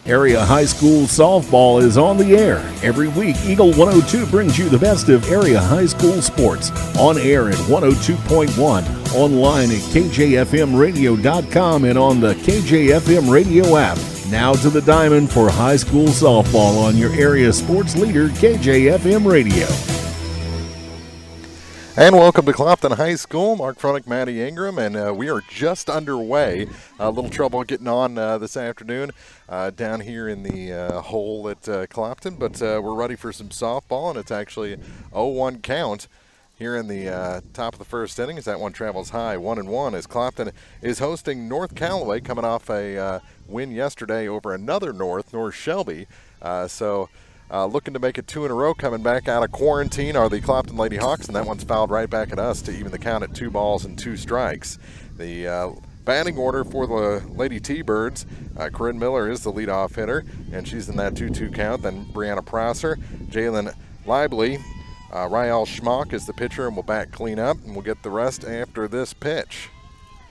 Area High School softball is on the air. Every week, Eagle 102 brings you the best of area high school sports. On air at 102.1, online at kjfmradio.com, and on the KJFM radio app. Now to the diamond for high school softball on your area sports leader, KJFM Radio. And welcome to Clopton High School. Mark Fronick, Maddie Ingram, and we are just underway. A little trouble getting on this afternoon down here in the hole at Clopton, but we're ready for some softball, and it's actually 0-1 count here in the top of the first inning as that one travels high, 1-1, as Clopton is hosting North Callaway, coming off a win yesterday over another North Shelby. Looking to make it 2 in a row, coming back out of quarantine are the Clopton Lady Hawks, and that one's fouled right back at us to even the count at 2 balls and 2 strikes. The batting order for the Lady T-Birds, Corinne Miller is the leadoff hitter, and she's in that 2-2 count. Then Brianna Prosser, Jalen Lively, Rael Schmock is the pitcher, and will bat clean up, and we'll get the rest after this pitch.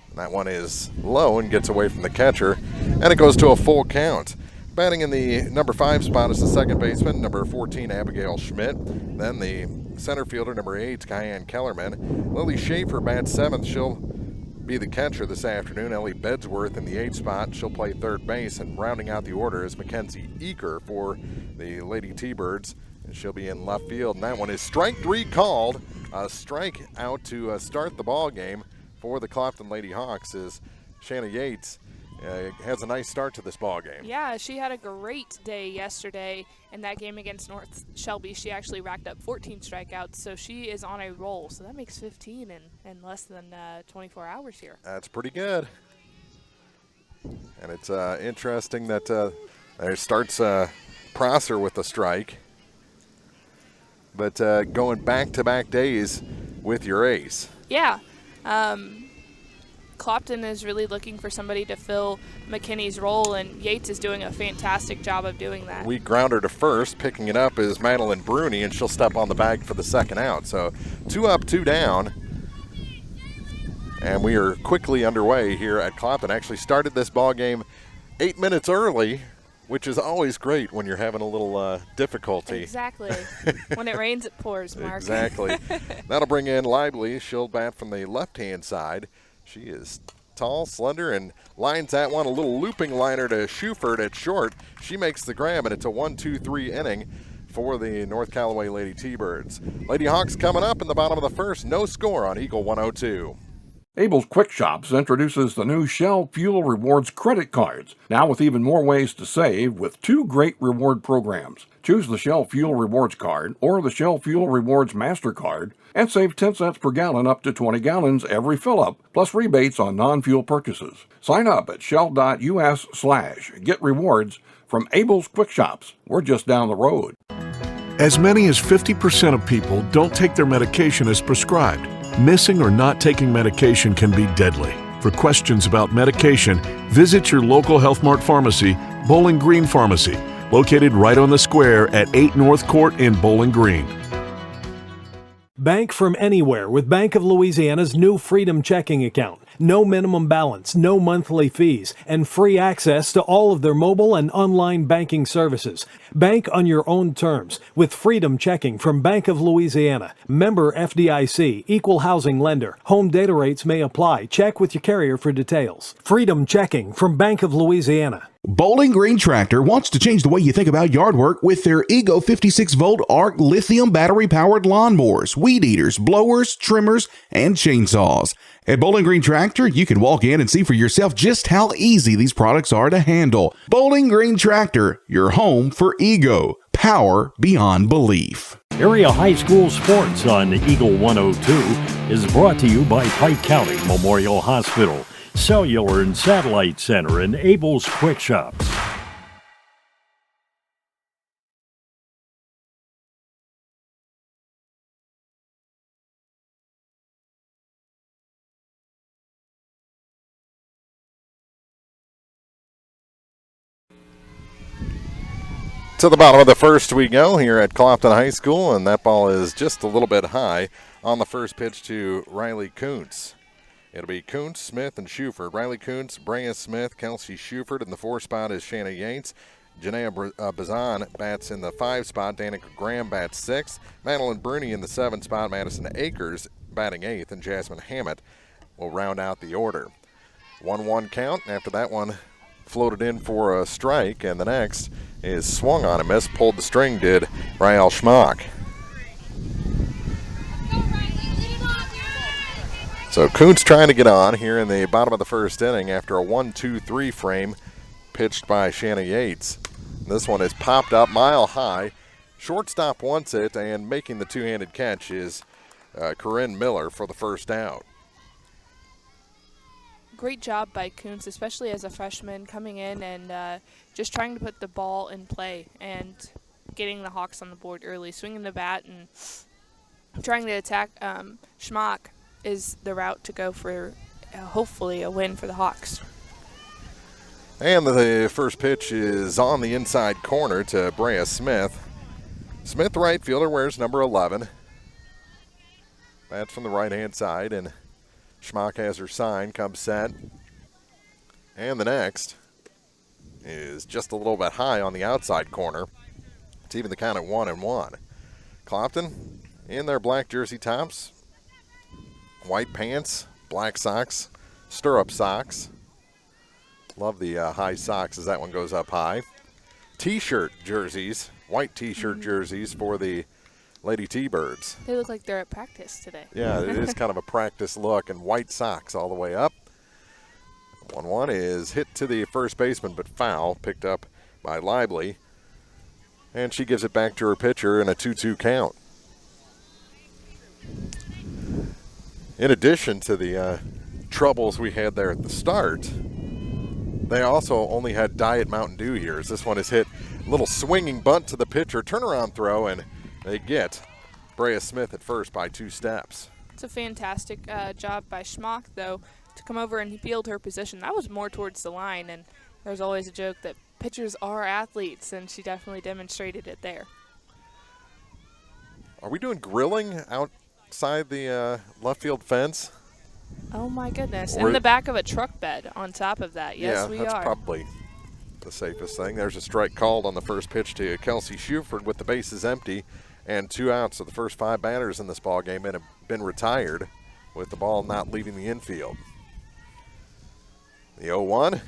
And that one is low and gets away from the catcher, and it goes to a full count. Batting in the number 5 spot is the second baseman, number 14, Abigail Schmidt. Then the center fielder, number 8, Kyan Kellerman. Lily Schaefer bats 7th. She'll be the catcher this afternoon. Ellie Bedsworth in the 8th spot. She'll play third base. And rounding out the order is Mackenzie Eaker for the Lady T-Birds. And she'll be in left field. And that one is strike 3 called. A strike out to start the ball game for the Clopton Lady Hawks is Shanna Yates. Has a nice start to this ball game. Yeah, she had a great day yesterday in that game against North Shelby. She actually racked up 14 strikeouts, so she is on a roll. So that makes 15 in less than 24 hours here. That's pretty good. And it's interesting that there starts Prosser with a strike. But going back-to-back days with your ace. Yeah. Clopton is really looking for somebody to fill McKinney's role, and Yates is doing a fantastic job of doing that. We ground her to first. Picking it up is Madeline Bruni, and she'll step on the bag for the second out. So 2 up, 2 down. And we are quickly underway here at Clopton. Actually started this ball game 8 minutes early, which is always great when you're having a little difficulty. Exactly. When it rains, it pours, Mark. Exactly. That'll bring in Lively. She'll bat from the left-hand side. She is tall, slender, and lines that one. A little looping liner to Schufert at short. She makes the grab, and it's a 1-2-3 inning for the North Callaway Lady T-Birds. Lady Hawks coming up in the bottom of the first. No score on Eagle 102. Abel's Quick Shops introduces the new Shell Fuel Rewards credit cards, now with even more ways to save with 2 great reward programs. Choose the Shell Fuel Rewards card or the Shell Fuel Rewards MasterCard and save 10 cents per gallon up to 20 gallons every fill-up, plus rebates on non-fuel purchases. Sign up at shell.us/get rewards from Abel's Quick Shops. We're just down the road. As many as 50% of people don't take their medication as prescribed. Missing or not taking medication can be deadly. For questions about medication, visit your local Health Mart pharmacy, Bowling Green Pharmacy, located right on the square at 8 North Court in Bowling Green. Bank from anywhere with Bank of Louisiana's new Freedom Checking account. No minimum balance, no monthly fees, and free access to all of their mobile and online banking services. Bank on your own terms with Freedom Checking from Bank of Louisiana. Member FDIC, equal housing lender. Home data rates may apply. Check with your carrier for details. Freedom Checking from Bank of Louisiana. Bowling Green Tractor wants to change the way you think about yard work with their Ego 56-volt ARC lithium battery-powered lawnmowers, weed eaters, blowers, trimmers, and chainsaws. At Bowling Green Tractor, you can walk in and see for yourself just how easy these products are to handle. Bowling Green Tractor, your home for Ego. Power beyond belief. Area High School Sports on Eagle 102 is brought to you by Pike County Memorial Hospital, Cellular and Satellite Center, and Abel's Quick Shops. To the bottom of the first we go here at Clopton High School, and that ball is just a little bit high on the first pitch to Riley Kuntz. It'll be Kuntz, Smith, and Schufert. Riley Kuntz, Brea Smith, Kelsey Schufert. In the 4 spot is Shanna Yates. Janaea Bazan bats in the 5 spot. Danica Graham bats 6th. Madeline Bruni in the 7 spot. Madison Akers batting 8th. And Jasmine Hammett will round out the order. 1-1 count. After that one floated in for a strike. And the next is swung on and missed. Pulled the string, did Rael Schmock. So Kuntz trying to get on here in the bottom of the first inning after a 1-2-3 frame pitched by Shanna Yates. This one is popped up mile high. Shortstop wants it, and making the two-handed catch is Corinne Miller for the first out. Great job by Kuntz, especially as a freshman, coming in and just trying to put the ball in play and getting the Hawks on the board early, swinging the bat and trying to attack. Schmock is the route to go for hopefully a win for the Hawks. And the first pitch is on the inside corner to Brea Smith. Smith, right fielder, wears number 11. Bats from the right-hand side, and Schmock has her sign, comes set. And the next is just a little bit high on the outside corner. It's even the count at 1-1. Clopton in their black jersey tops, white pants, black socks, stirrup socks. Love the high socks as that one goes up high. T-shirt jerseys, white T-shirt jerseys for the Lady T-Birds. They look like they're at practice today. Yeah, it is kind of a practice look, and white socks all the way up. 1-1 is hit to the first baseman, but foul, picked up by Lively. And she gives it back to her pitcher in a 2-2 count. In addition to the troubles we had there at the start, they also only had Diet Mountain Dew here, as this one is hit a little swinging bunt to the pitcher, turnaround throw, and they get Brea Smith at first by 2 steps. It's a fantastic job by Schmock, though, to come over and field her position. That was more towards the line, and there's always a joke that pitchers are athletes, and she definitely demonstrated it there. Are we doing grilling outside the left field fence? Oh, my goodness. In the back of a truck bed on top of that. Yes, we are. Yeah, that's probably the safest thing. There's a strike called on the first pitch to Kelsey Shuford with the bases empty and 2 outs. So the first 5 batters in this ball game have been retired with the ball not leaving the infield. The 0-1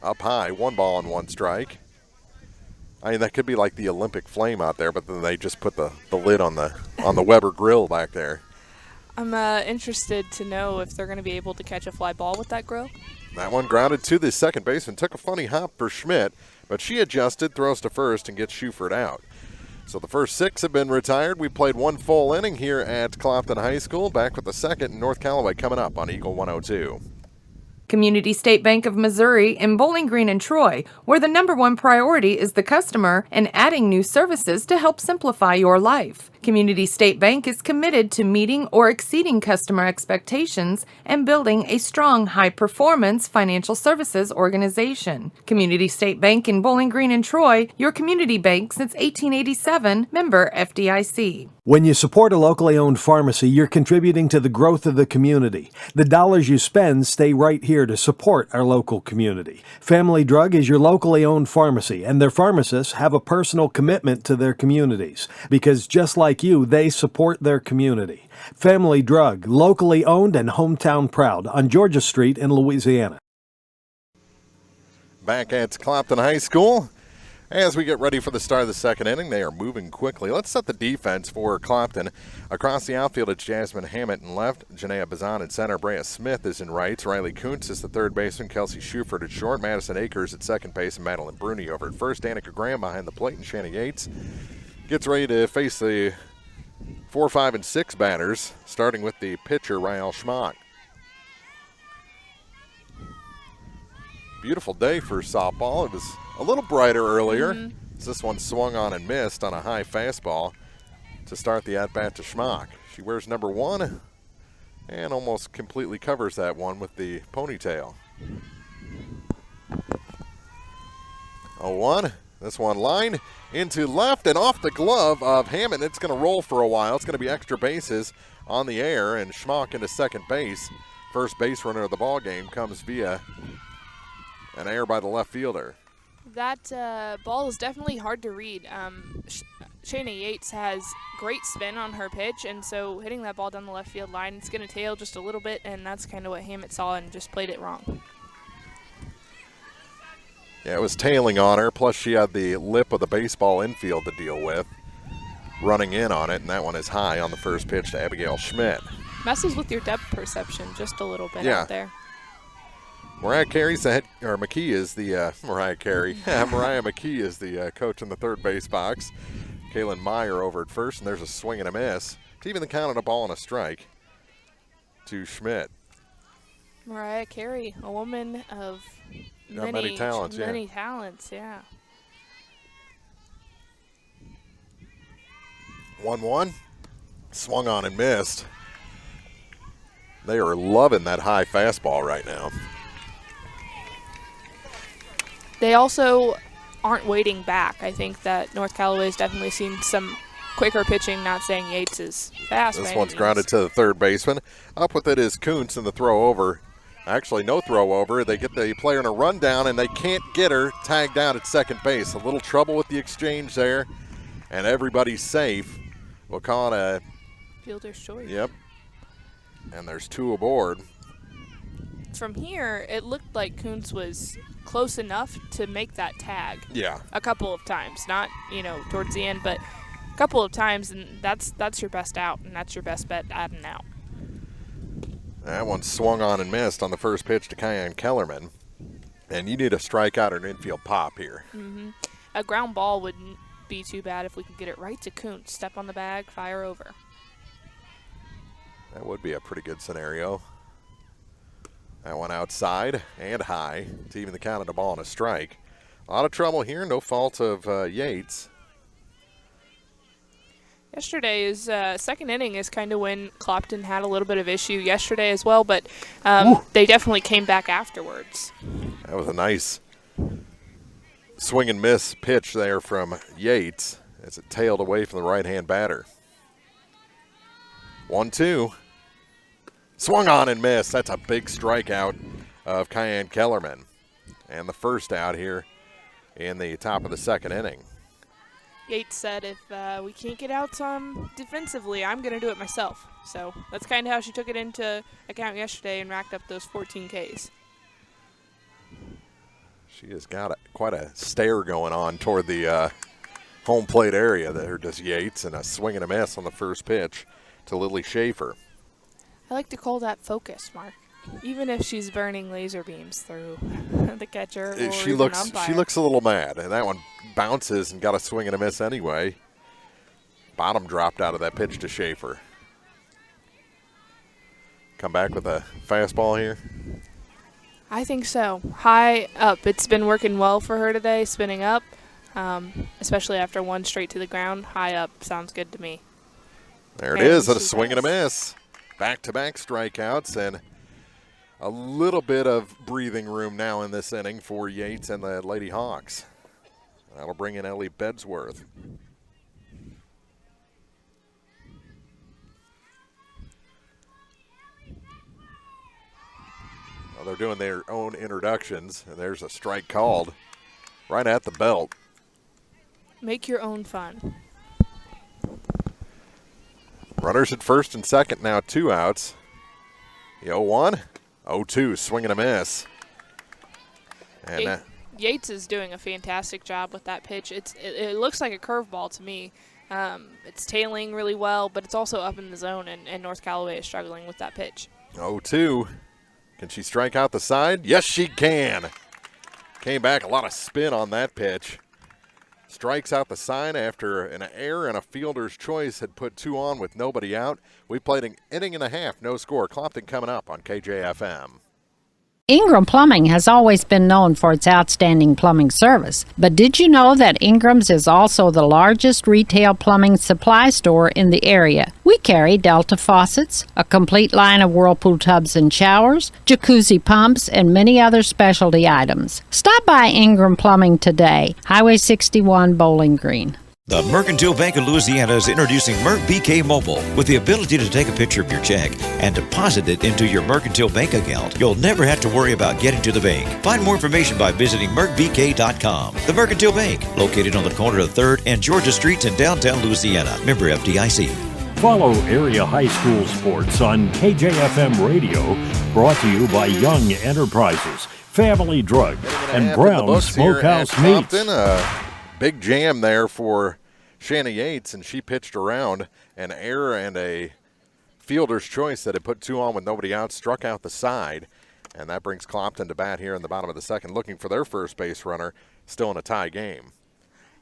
up high, 1 ball and 1 strike. I mean, that could be like the Olympic flame out there, but then they just put the lid on the Weber grill back there. I'm interested to know if they're going to be able to catch a fly ball with that grill. That one grounded to the second baseman. Took a funny hop for Schmidt, but she adjusted, throws to first, and gets Shuford out. So the first 6 have been retired. We played 1 full inning here at Clopton High School. Back with the second in North Callaway coming up on Eagle 102. Community State Bank of Missouri in Bowling Green and Troy, where the #1 priority is the customer and adding new services to help simplify your life. Community State Bank is committed to meeting or exceeding customer expectations and building a strong, high-performance financial services organization. Community State Bank in Bowling Green and Troy, your community bank since 1887, member FDIC. When you support a locally owned pharmacy, you're contributing to the growth of the community. The dollars you spend stay right here to support our local community. Family Drug is your locally owned pharmacy, and their pharmacists have a personal commitment to their communities because just like you, they support their community. Family Drug, locally owned and hometown proud on Georgia Street in Louisiana. Back at Clopton High School. As we get ready for the start of the second inning, they are moving quickly. Let's set the defense for Clopton. Across the outfield, it's Jasmine Hammett in left, Janaea Bazan in center, Brea Smith is in right, Riley Kuntz is the third baseman, Kelsey Shuford at short, Madison Akers at second base, and Madeline Bruni over at first. Danica Graham behind the plate, and Shanna Yates gets ready to face the 4, 5, and 6 batters, starting with the pitcher, Rael Schmock. Beautiful day for softball. It was a little brighter earlier. This one swung on and missed on a high fastball to start the at-bat to Schmock. She wears number 1 and almost completely covers that one with the ponytail. 0-1. This one line into left and off the glove of Hammett. It's going to roll for a while. It's going to be extra bases on the air, and Schmock into second base. First base runner of the ball game comes via an error by the left fielder. That ball is definitely hard to read. Shayna Yates has great spin on her pitch, and so hitting that ball down the left field line, it's going to tail just a little bit, and that's kind of what Hammett saw and just played it wrong. Yeah, it was tailing on her, plus she had the lip of the baseball infield to deal with, running in on it, and that one is high on the first pitch to Abigail Schmidt. Messes with your depth perception just a little bit out there. Mariah Carey's the McKee is the Mariah Carey. Mariah McKee is the coach in the third base box. Kaylin Meyer over at first, and there's a swing and a miss. To even the count on a ball and a strike to Schmidt. Mariah Carey, a woman of many talents. Many talents, yeah. 1-1. Swung on and missed. They are loving that high fastball right now. They also aren't waiting back. I think that North Callaway's definitely seen some quicker pitching, not saying Yates is fast. This one's grounded to the third baseman. Up with it is Kuntz in the throw over. Actually, no throw over. They get the player in a rundown, and they can't get her tagged out at second base. A little trouble with the exchange there, and everybody's safe. We'll call it a fielder's choice. Yep. And there's two aboard. From here, it looked like Kuntz was close enough to make that tag. Yeah. A couple of times, not towards the end, but a couple of times, and that's your best out, and that's your best bet at and out. That one swung on and missed on the first pitch to Cayenne Kellerman, and you need a strikeout or an infield pop here. Mm-hmm. A ground ball wouldn't be too bad if we could get it right to Kuntz. Step on the bag, fire over. That would be a pretty good scenario. That one outside and high to even the count of a ball and a strike. A lot of trouble here, no fault of Yates. Yesterday's second inning is kind of when Clopton had a little bit of issue yesterday as well, but they definitely came back afterwards. That was a nice swing and miss pitch there from Yates as it tailed away from the right-hand batter. 1-2. Swung on and missed. That's a big strikeout of Cayenne Kellerman. And the first out here in the top of the second inning. Yates said, if we can't get outs defensively, I'm going to do it myself. So that's kind of how she took it into account yesterday and racked up those 14 Ks. She has got quite a stare going on toward the home plate area there, does Yates, and a swing and a miss on the first pitch to Lily Schaefer. I like to call that focus, Mark. Even if she's burning laser beams through the catcher or she even umpire. She looks a little mad, and that one bounces and got a swing and a miss anyway. Bottom dropped out of that pitch to Schaefer. Come back with a fastball here. I think so. High up. It's been working well for her today, spinning up, especially after one straight to the ground. High up sounds good to me. There it is, a swing and a miss. Back-to-back strikeouts and a little bit of breathing room now in this inning for Yates and the Lady Hawks. That'll bring in Ellie Bedsworth. Well, they're doing their own introductions, and there's a strike called right at the belt. Make your own fun. Runners at first and second now, 2 outs. The 0-1, 0-2, swing and a miss. And Yates is doing a fantastic job with that pitch. It looks like a curveball to me. It's tailing really well, but it's also up in the zone, and North Callaway is struggling with that pitch. 0-2. Can she strike out the side? Yes, she can. Came back, a lot of spin on that pitch. Strikes out the side after an error and a fielder's choice had put 2 on with nobody out. We played an inning and a half, no score. Clopton coming up on KJFM. Ingram Plumbing has always been known for its outstanding plumbing service. But did you know that Ingram's is also the largest retail plumbing supply store in the area? We carry Delta faucets, a complete line of Whirlpool tubs and showers, jacuzzi pumps, and many other specialty items. Stop by Ingram Plumbing today, Highway 61, Bowling Green. The Mercantile Bank of Louisiana is introducing Merc BK Mobile. With the ability to take a picture of your check and deposit it into your Mercantile Bank account, you'll never have to worry about getting to the bank. Find more information by visiting mercbk.com. The Mercantile Bank, located on the corner of 3rd and Georgia Streets in downtown Louisiana. Member FDIC. Follow area high school sports on KJFM Radio, brought to you by Young Enterprises, Family Drug, and Brown Smokehouse Meats. Big jam there for Shanna Yates, and she pitched around an error and a fielder's choice that had put 2 on with nobody out, struck out the side, and that brings Clopton to bat here in the bottom of the second, looking for their first base runner, still in a tie game.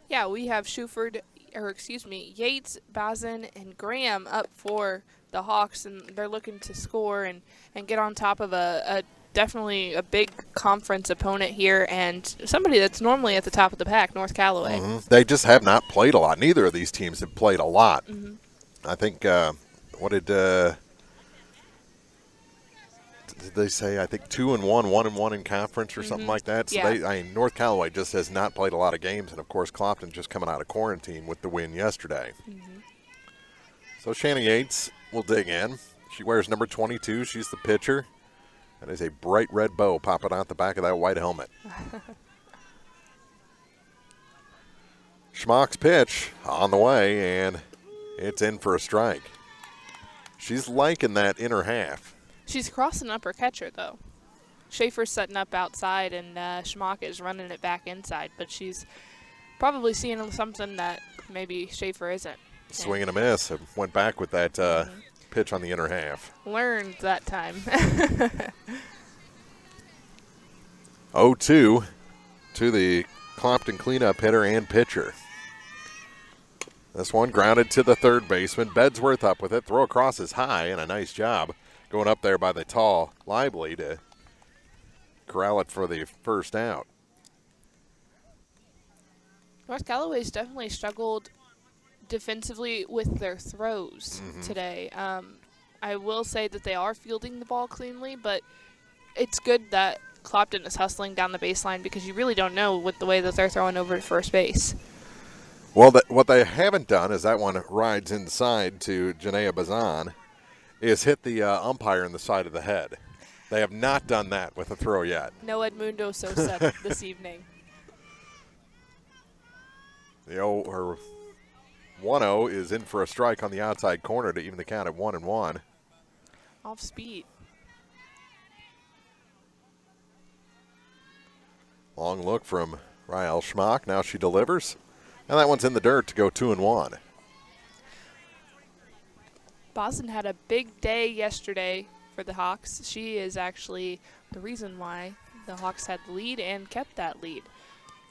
Yeah, we have Yates, Bazin, and Graham up for the Hawks, and they're looking to score and get on top of a definitely a big conference opponent here, and somebody that's normally at the top of the pack, North Callaway. They just have not played a lot. Neither of these teams have played a lot. I think, what did they say? I think 2-1, 1-1 in conference or something like that. So North Callaway just has not played a lot of games, and of course Clopton just coming out of quarantine with the win yesterday. So Shanna Yates will dig in. She wears number 22. She's the pitcher. That is a bright red bow popping out the back of that white helmet. Schmock's pitch on the way, and it's in for a strike. She's liking that inner half. She's crossing up her catcher, though. Schaefer's setting up outside, and Schmock is running it back inside, but she's probably seeing something that maybe Schaefer isn't. Swing and a miss. Went back with that pitch on the inner half. Learned that time. 0-2 to the Clopton cleanup hitter and pitcher. This one grounded to the third baseman. Bedsworth up with it. Throw across is high, and a nice job going up there by the tall Lively to corral it for the first out. North Callaway's definitely struggled defensively with their throws today. I will say that they are fielding the ball cleanly, but it's good that Clopton is hustling down the baseline because you really don't know with the way that they're throwing over to first base. Well, what they haven't done is that one rides inside to Janaea Bazan, is hit the umpire in the side of the head. They have not done that with a throw yet. No Edmundo Sosa this evening. The 1-0 is in for a strike on the outside corner to even the count at 1-1. Off speed. Long look from Rael Schmock. Now she delivers. And that one's in the dirt to go 2-1. Boston had a big day yesterday for the Hawks. She is actually the reason why the Hawks had the lead and kept that lead.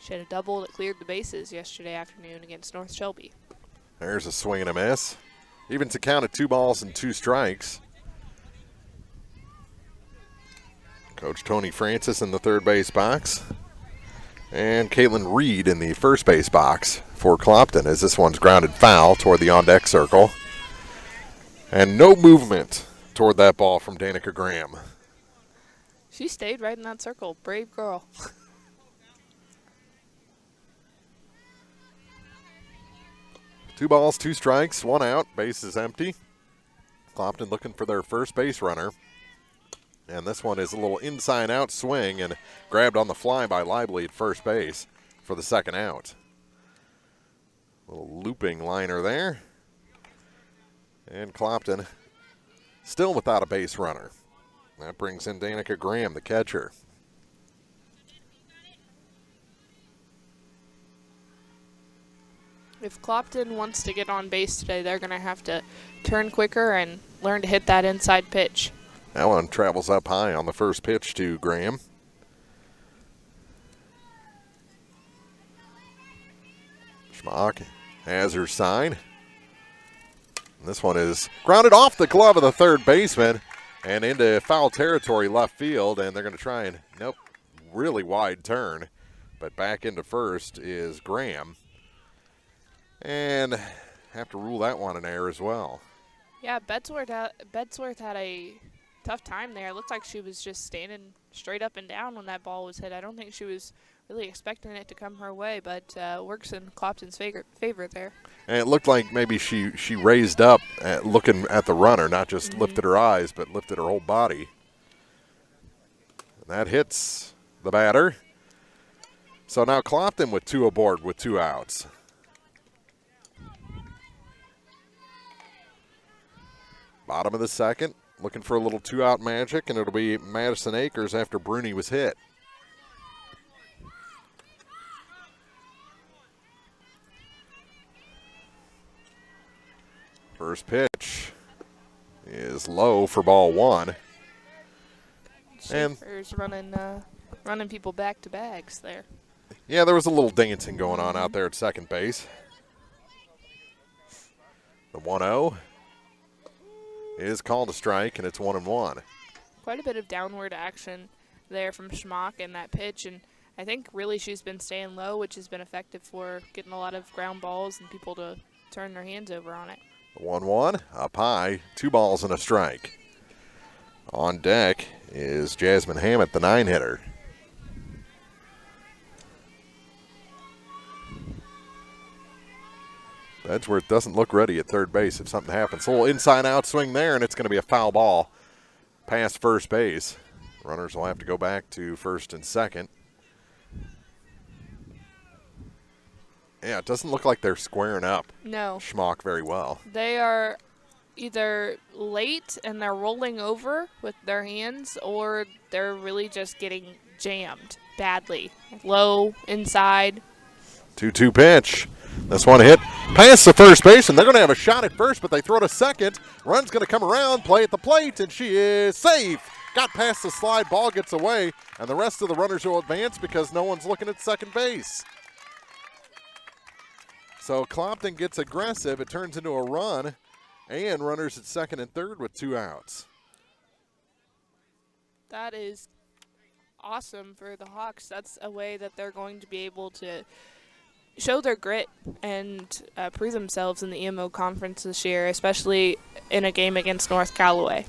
She had a double that cleared the bases yesterday afternoon against North Shelby. There's a swing and a miss. Even to count at 2 balls and 2 strikes. Coach Tony Francis in the third base box. And Caitlin Reed in the first base box for Clopton as this one's grounded foul toward the on-deck circle. And no movement toward that ball from Danica Graham. She stayed right in that circle. Brave girl. 2 balls, 2 strikes, 1 out. Base is empty. Clopton looking for their first base runner. And this one is a little inside-out swing and grabbed on the fly by Lively at first base for the second out. Little looping liner there. And Clopton still without a base runner. That brings in Danica Graham, the catcher. If Clopton wants to get on base today, they're going to have to turn quicker and learn to hit that inside pitch. That one travels up high on the first pitch to Graham. Schmock has her sign. And this one is grounded off the glove of the third baseman and into foul territory left field, and they're going to try and, really wide turn. But back into first is Graham. And have to rule that one an error as well. Yeah, Bedsworth had a tough time there. It looked like she was just standing straight up and down when that ball was hit. I don't think she was really expecting it to come her way, but works in Clopton's favor there. And it looked like maybe she raised up looking at the runner, not just lifted her eyes, but lifted her whole body. And that hits the batter. So now Clopton with 2 aboard with 2 outs. Bottom of the second, looking for a little 2-out magic, and it'll be Madison Akers after Bruni was hit. First pitch is low for ball 1. Schaefer's running people back to bags there. Yeah, there was a little dancing going on out there at second base. The 1-0 is called a strike, and it's 1-1. Quite a bit of downward action there from Schmock in that pitch, and I think really she's been staying low, which has been effective for getting a lot of ground balls and people to turn their hands over on it. 1-1, up high, 2 balls and a strike. On deck is Jasmine Hammett, the 9-hitter. Edgeworth doesn't look ready at third base if something happens. A little inside-out swing there, and it's going to be a foul ball past first base. Runners will have to go back to first and second. Yeah, it doesn't look like they're squaring up. No. Schmock very well. They are either late and they're rolling over with their hands, or they're really just getting jammed badly. Low, inside. 2-2 pitch. This one hit past the first base, and they're going to have a shot at first, but they throw to second. Run's going to come around, play at the plate, and she is safe. Got past the slide, ball gets away, and the rest of the runners will advance because no one's looking at second base. So Clopton gets aggressive. It turns into a run, and runners at second and third with 2 outs. That is awesome for the Hawks. That's a way that they're going to be able to show their grit and prove themselves in the EMO conference this year, especially in a game against North Callaway.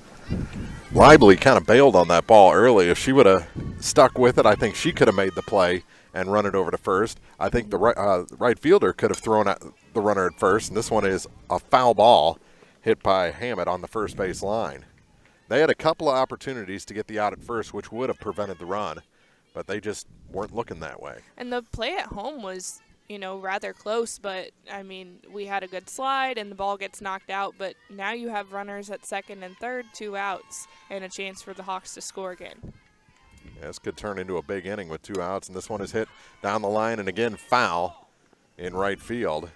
Lively kind of bailed on that ball early. If she would have stuck with it, I think she could have made the play and run it over to first. I think the right fielder could have thrown out the runner at first, and this one is a foul ball hit by Hammett on the first base line. They had a couple of opportunities to get the out at first, which would have prevented the run, but they just weren't looking that way. And the play at home was, rather close, but, we had a good slide and the ball gets knocked out, but now you have runners at second and third, 2 outs, and a chance for the Hawks to score again. Yeah, this could turn into a big inning with 2 outs, and this one is hit down the line, and again, foul in right field,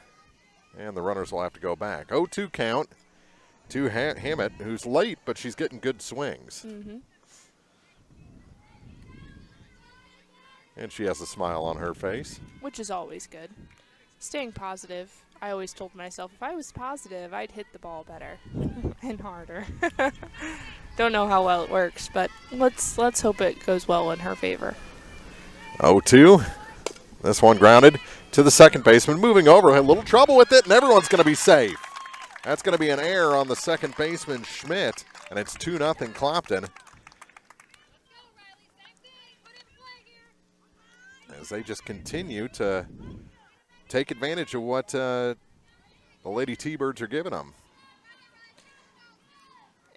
and the runners will have to go back. 0-2 count to Hammett, who's late, but she's getting good swings. Mm-hmm. And she has a smile on her face. Which is always good. Staying positive. I always told myself if I was positive, I'd hit the ball better and harder. Don't know how well it works, but let's hope it goes well in her favor. 0-2. This one grounded to the second baseman. Moving over, had a little trouble with it, and everyone's going to be safe. That's going to be an error on the second baseman, Schmidt, and it's 2-0 Clopton. As they just continue to take advantage of what the Lady T-Birds are giving them.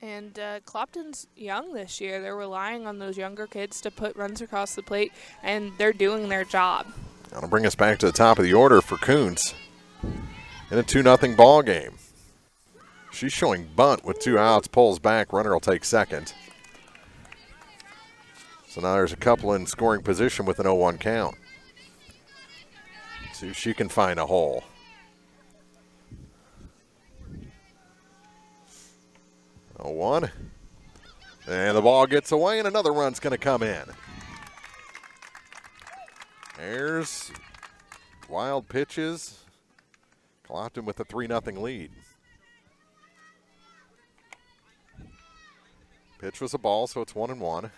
And Clopton's young this year. They're relying on those younger kids to put runs across the plate, and they're doing their job. That'll bring us back to the top of the order for Kuntz in a 2-0 ball game. She's showing bunt with 2 outs, pulls back, runner will take second. So now there's a couple in scoring position with an 0-1 count. See if she can find a hole. Oh, 1. And the ball gets away, and another run's going to come in. There's wild pitches. Clopton with a 3-0 lead. Pitch was a ball, so it's 1-1.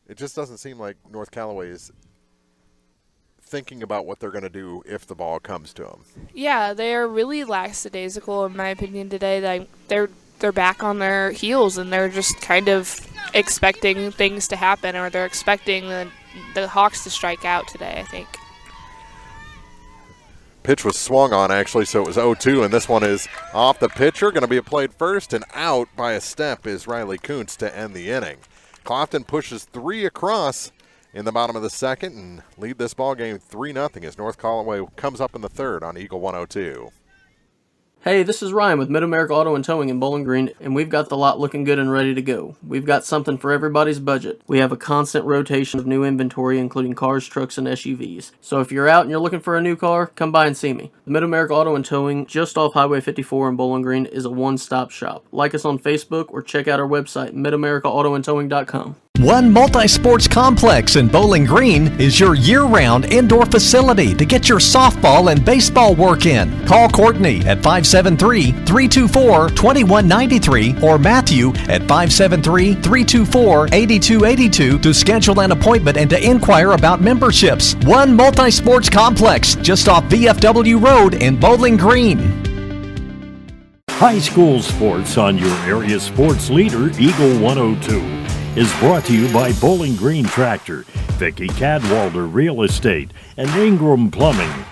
It just doesn't seem like North Callaway is thinking about what they're going to do if the ball comes to them. Yeah, they are really lackadaisical, in my opinion, today. They're they're back on their heels and they're just kind of expecting things to happen, or they're expecting the Hawks to strike out today, I think. Pitch was swung on, actually, so it was 0-2, and this one is off the pitcher. Going to be a played first, and out by a step is Riley Kuntz to end the inning. Clopton pushes 3 across in the bottom of the second and lead this ball game 3-0 as North Callaway comes up in the third on Eagle 102. Hey, this is Ryan with Mid-America Auto and Towing in Bowling Green, and we've got the lot looking good and ready to go. We've got something for everybody's budget. We have a constant rotation of new inventory, including cars, trucks, and SUVs. So if you're out and you're looking for a new car, come by and see me. The Mid-America Auto and Towing, just off Highway 54 in Bowling Green, is a one-stop shop. Like us on Facebook or check out our website, midamericaautoandtowing.com. One Multi-Sports Complex in Bowling Green is your year-round indoor facility to get your softball and baseball work in. Call Courtney at 573-324-2193 or Matthew at 573-324-8282 to schedule an appointment and to inquire about memberships. One Multi-Sports Complex just off VFW Road in Bowling Green. High school sports on your area sports leader, Eagle 102. Is brought to you by Bowling Green Tractor, Vicky Cadwalder Real Estate, and Ingram Plumbing.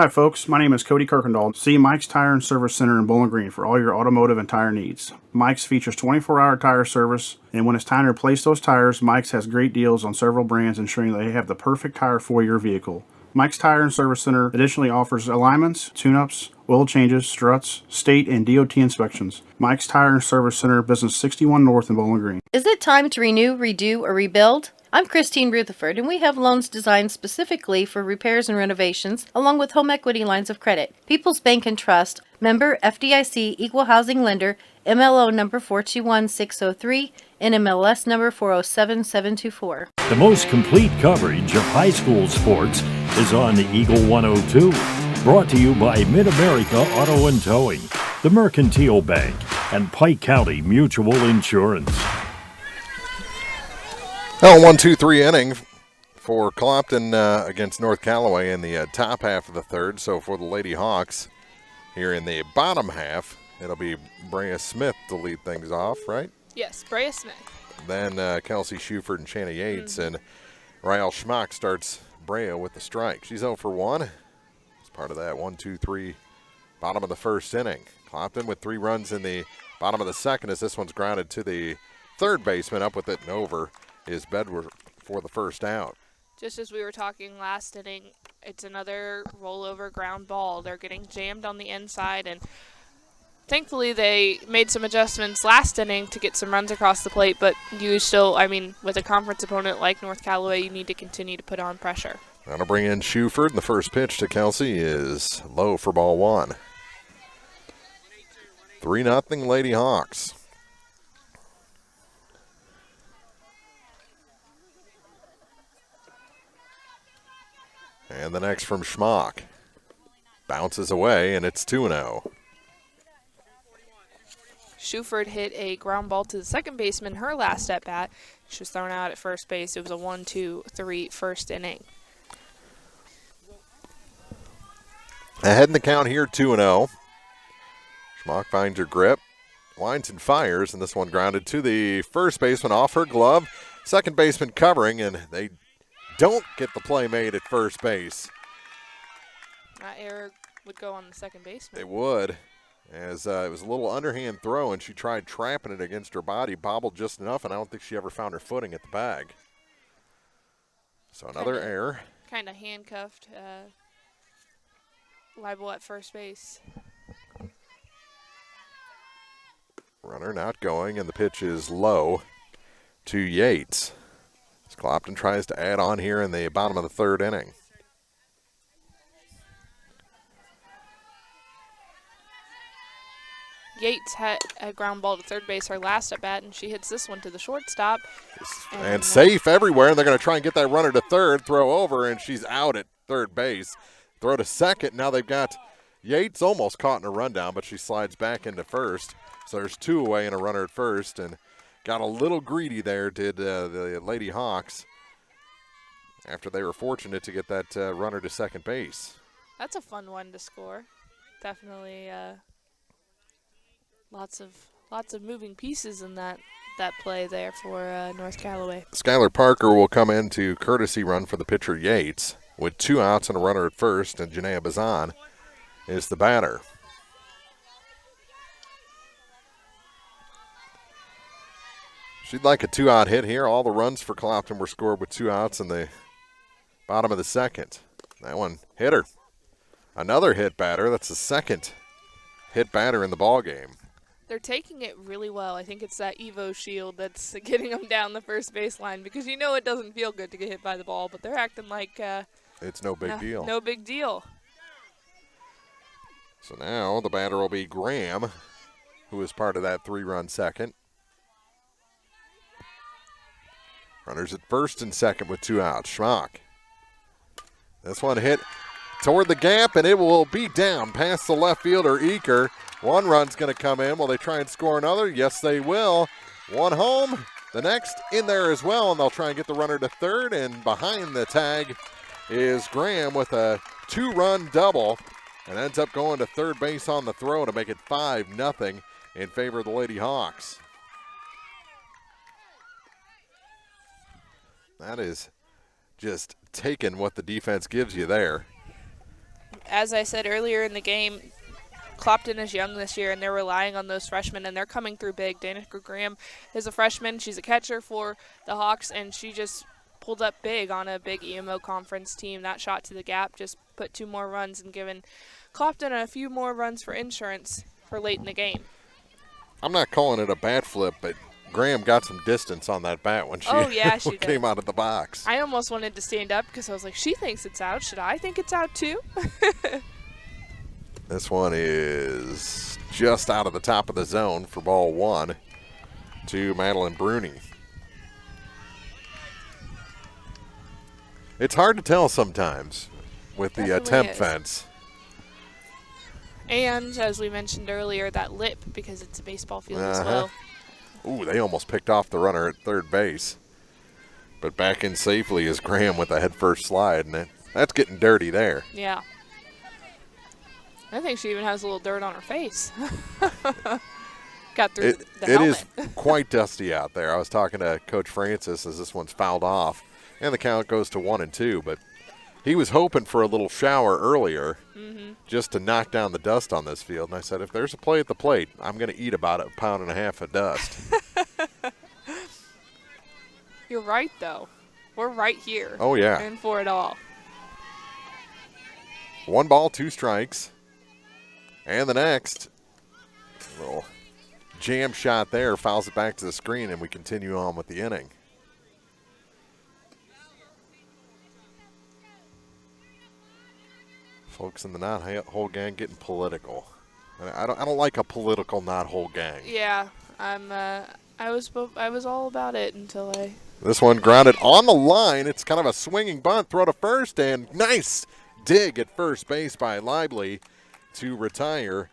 Hi folks, my name is Cody Kirkendall. See Mike's Tire and Service Center in Bowling Green for all your automotive and tire needs. Mike's features 24-hour tire service, and when it's time to replace those tires, Mike's has great deals on several brands, ensuring they have the perfect tire for your vehicle. Mike's Tire and Service Center additionally offers alignments, tune-ups, oil changes, struts, state and DOT inspections. Mike's Tire and Service Center, Business 61 North in Bowling Green. Is it time to renew, redo, or rebuild? I'm Christine Rutherford, and we have loans designed specifically for repairs and renovations, along with home equity lines of credit. People's Bank and Trust, member FDIC, equal housing lender, MLO number 421603, and MLS number 407724. The most complete coverage of high school sports is on Eagle 102. Brought to you by Mid-America Auto and Towing, the Mercantile Bank, and Pike County Mutual Insurance. Oh, 1-2-3 inning for Clopton against North Callaway in the top half of the third. So for the Lady Hawks here in the bottom half, it'll be Brea Smith to lead things off, right? Yes, Brea Smith. Then Kelsey Shuford and Shanna Yates, and Rael Schmock starts Brea with the strike. She's 0 for 1. It's part of that 1-2-3 bottom of the first inning. Clopton with 3 runs in the bottom of the second as this one's grounded to the third baseman. Up with it and over is Bedworth for the first out. Just as we were talking last inning, it's another rollover ground ball. They're getting jammed on the inside, and thankfully they made some adjustments last inning to get some runs across the plate, but you still, with a conference opponent like North Callaway, you need to continue to put on pressure. That'll bring in Shuford, and the first pitch to Kelsey is low for ball 1. 3-0 Lady Hawks. And the next from Schmock. Bounces away, and it's 2-0. Shuford hit a ground ball to the second baseman her last at-bat. She was thrown out at first base. It was a 1-2-3 first inning. Ahead in the count here, 2-0. Schmock finds her grip, winds and fires, and this one grounded to the first baseman off her glove. Second baseman covering, and they don't get the play made at first base. That error would go on the second baseman. It would, as it was a little underhand throw, and she tried trapping it against her body, bobbled just enough, and I don't think she ever found her footing at the bag. So another error. Kind of handcuffed Leibel at first base. Runner not going, and the pitch is low to Yates. As Clopton tries to add on here in the bottom of the third inning. Yates had a ground ball to third base her last at bat, and she hits this one to the shortstop. And safe everywhere, and they're going to try and get that runner to third, throw over, and she's out at third base. Throw to second. Now they've got Yates almost caught in a rundown, but she slides back into first. So there's 2 away and a runner at first, and got a little greedy there, did the Lady Hawks, after they were fortunate to get that runner to second base. That's a fun one to score. Definitely lots of moving pieces in that play there for North Callaway. Skylar Parker will come in to courtesy run for the pitcher Yates with 2 outs and a runner at first, and Janaea Bazan is the batter. She'd like a 2-out hit here. All the runs for Clopton were scored with 2 outs in the bottom of the second. That one hit her. Another hit batter. That's the second hit batter in the ball game. They're taking it really well. I think it's that Evo shield that's getting them down the first baseline, because you know it doesn't feel good to get hit by the ball, but they're acting like it's no big deal. No big deal. So now the batter will be Graham, who is part of that 3-run second. Runners at first and second with 2 outs. Schmock. This one hit toward the gap, and it will be down past the left fielder, Eaker. 1 run's going to come in. Will they try and score another? Yes, they will. 1 home. The next in there as well, and they'll try and get the runner to third. And behind the tag is Graham with a 2-run double, and ends up going to third base on the throw to make it 5-0 in favor of the Lady Hawks. That is just taking what the defense gives you there. as I said earlier in the game, Clopton is young this year, and they're relying on those freshmen, and they're coming through big. Danica Graham is a freshman. She's a catcher for the Hawks, and she just pulled up big on a big EMO conference team. That shot to the gap just put 2 more runs and given Clopton a few more runs for insurance for late in the game. I'm not calling it a bat flip, but Graham got some distance on that bat when she came out of the box. I almost wanted to stand up because I was like, she thinks it's out. Should I think it's out too? This one is just out of the top of the zone for ball 1 to Madeline Bruni. It's hard to tell sometimes with the temp fence. And as we mentioned earlier, that lip because it's a baseball field as well. Ooh, they almost picked off the runner at third base. But back in safely is Graham with a headfirst slide, and that's getting dirty there. Yeah. I think she even has a little dirt on her face. Got through the helmet. It is quite dusty out there. I was talking to Coach Francis as this one's fouled off, and the count goes to 1-2. But he was hoping for a little shower earlier just to knock down the dust on this field. And I said, if there's a play at the plate, I'm going to eat about 1.5 pounds of dust. You're right, though. We're right here. Oh, yeah. And for it all. 1 ball, 2 strikes. And the next, little jam shot there, fouls it back to the screen, and we continue on with the inning. Folks in the not whole gang getting political. I don't like a political not whole gang. Yeah, I was all about it until I. This one grounded on the line. It's kind of a swinging bunt, throw to first, and nice dig at first base by Lively to retire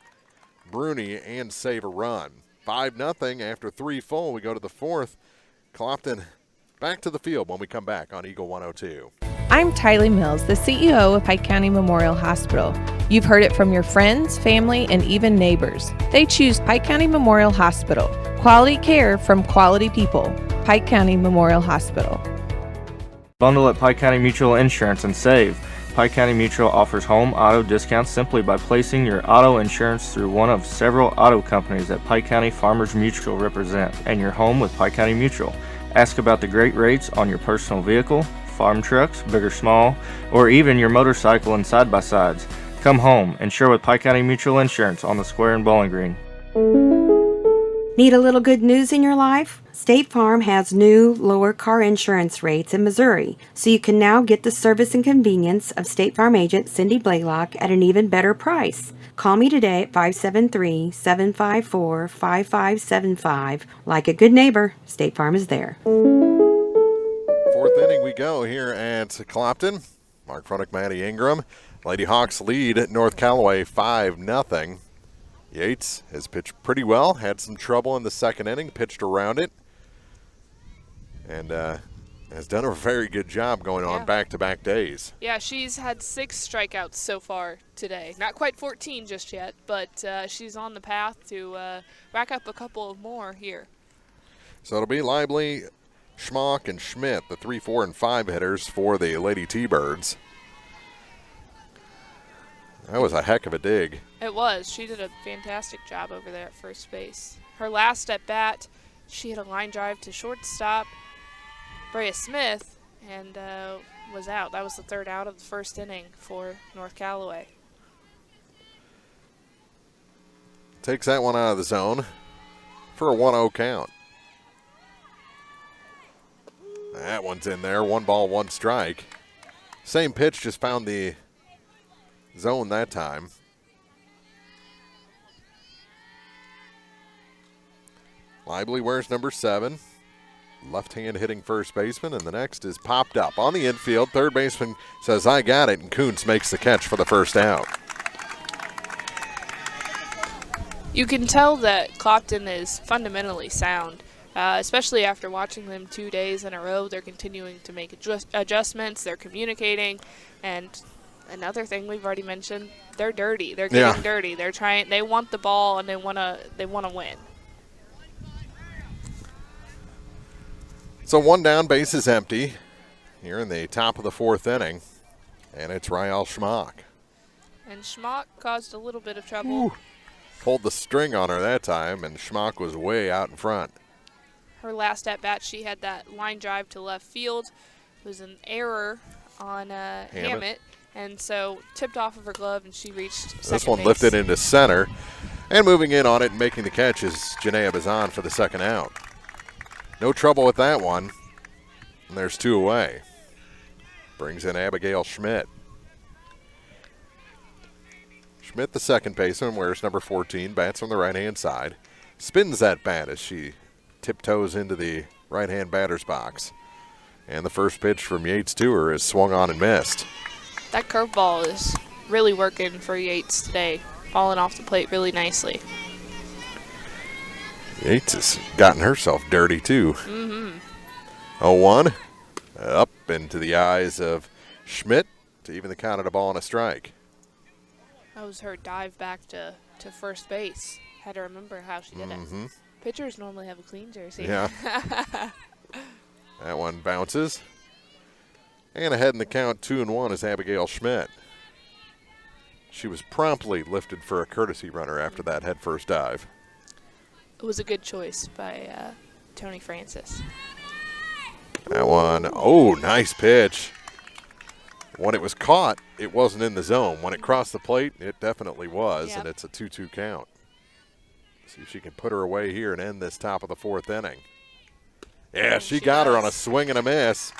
Bruni and save a run. 5-0 after 3 full. We go to the 4th. Clopton back to the field when we come back on Eagle 102. I'm Tylee Mills, the CEO of Pike County Memorial Hospital. You've heard it from your friends, family, and even neighbors. They choose Pike County Memorial Hospital. Quality care from quality people. Pike County Memorial Hospital. Bundle at Pike County Mutual Insurance and save. Pike County Mutual offers home auto discounts simply by placing your auto insurance through one of several auto companies that Pike County Farmers Mutual represent, and your home with Pike County Mutual. Ask about the great rates on your personal vehicle, farm trucks, big or small, or even your motorcycle and side-by-sides. Come home, insure with Pike County Mutual Insurance on the square in Bowling Green. Need a little good news in your life? State Farm has new, lower car insurance rates in Missouri, so you can now get the service and convenience of State Farm agent Cindy Blaylock at an even better price. Call me today at 573-754-5575. Like a good neighbor, State Farm is there. 4th inning we go here at Clopton. Mark Fronick, Maddie Ingram. Lady Hawks lead North Callaway 5-0. Yates has pitched pretty well, had some trouble in the 2nd inning, pitched around it, and has done a very good job going on back-to-back days. Yeah, she's had 6 strikeouts so far today. Not quite 14 just yet, but she's on the path to rack up a couple of more here. So it'll be Lively, Schmock, and Schmidt, the 3, 4, and 5 hitters for the Lady T-Birds. That was a heck of a dig. It was. She did a fantastic job over there at first base. Her last at bat, she hit a line drive to shortstop, Brea Smith, and was out. That was the 3rd out of the 1st inning for North Callaway. Takes that one out of the zone for a 1-0 count. That one's in there. 1 ball, 1 strike. Same pitch, just found the zone that time. Lively wears number 7. Left-hand hitting first baseman, and the next is popped up on the infield. Third baseman says, I got it, and Kuntz makes the catch for the 1st out. You can tell that Clopton is fundamentally sound, especially after watching them 2 days in a row. They're continuing to make adjustments. They're communicating, and another thing we've already mentioned, they're dirty. They're getting dirty. They're trying. They want the ball, and they want to win. So 1 down, base is empty here in the top of the 4th inning, and it's Rael Schmock. And Schmock caused a little bit of trouble. Ooh. Pulled the string on her that time, and Schmock was way out in front. Her last at-bat, she had that line drive to left field. It was an error on Hammett, and so tipped off of her glove, and she reached second This one base. lifted into center, and moving in on it and making the catch is Janaea Bazan for the second out. No trouble with that one, and there's 2 away. Brings in Abigail Schmidt. Schmidt, the second baseman, wears number 14, bats on the right-hand side. Spins that bat as she tiptoes into the right-hand batter's box. And the first pitch from Yates to her is swung on and missed. That curveball is really working for Yates today, falling off the plate really nicely. Yates has gotten herself dirty, too. Mm-hmm. 0-1. Up into the eyes of Schmidt to even the count at a ball and a strike. That was her dive back to first base. Had to remember how she did it. Pitchers normally have a clean jersey. Yeah. That one bounces. And ahead in the count, 2-1 is Abigail Schmidt. She was promptly lifted for a courtesy runner after that headfirst dive. It was a good choice by Tony Francis. That one, oh, nice pitch. When it was caught, it wasn't in the zone. When it crossed the plate, it definitely was, and it's a 2-2 count. See if she can put her away here and end this top of the 4th inning. Yeah, she got her on a swing and a miss.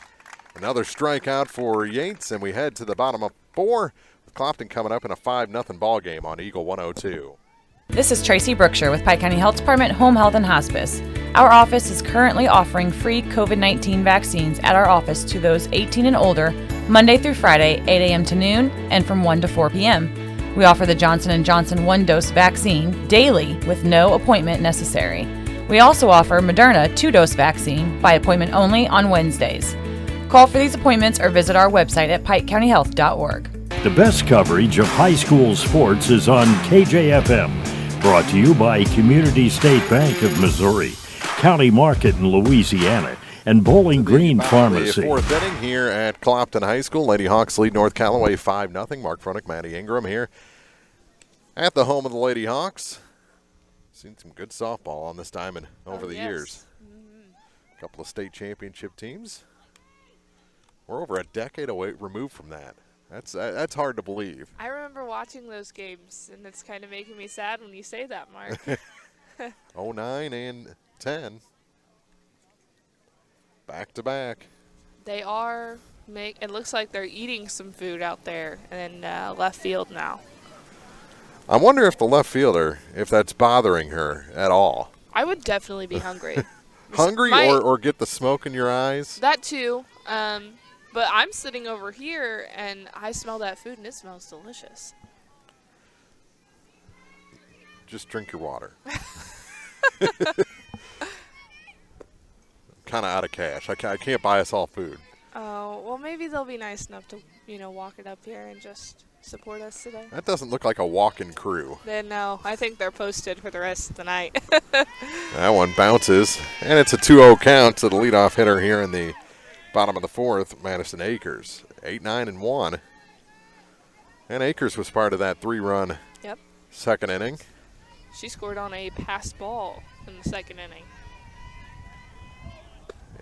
Another strikeout for Yates, and we head to the bottom of 4 with Clopton coming up in a 5-0 ball game on Eagle 102. This is Tracy Brookshire with Pike County Health Department Home Health and Hospice. Our office is currently offering free COVID-19 vaccines at our office to those 18 and older, Monday through Friday, 8 a.m. to noon and from 1 to 4 p.m. We offer the Johnson & Johnson 1-dose vaccine daily with no appointment necessary. We also offer Moderna 2-dose vaccine by appointment only on Wednesdays. Call for these appointments or visit our website at pikecountyhealth.org. The best coverage of high school sports is on KJFM, brought to you by Community State Bank of Missouri, County Market in Louisiana, and Bowling Green Pharmacy. The 4th inning here at Clopton High School. Lady Hawks lead North Callaway 5-0. Mark Fronick, Maddie Ingram here at the home of the Lady Hawks. Seen some good softball on this diamond over the years. A couple of state championship teams. We're over a decade away removed from that. That's hard to believe. I remember watching those games, and it's kind of making me sad when you say that, Mark. 09 and 10. Back to back. They are it looks like they're eating some food out there in left field now. I wonder if the left fielder, if that's bothering her at all. I would definitely be hungry. Hungry or get the smoke in your eyes? That too. But I'm sitting over here, and I smell that food, and it smells delicious. Just drink your water. Kind of out of cash. I can't buy us all food. Oh, well, maybe they'll be nice enough to, walk it up here and just support us today. That doesn't look like a walk-in crew. Then, no, I think they're posted for the rest of the night. That one bounces, and it's a 2-0 count to the leadoff hitter here in the bottom of the 4th, Madison Akers. 8-9-1. And Akers was part of that 3-run second inning. She scored on a pass ball in the second inning.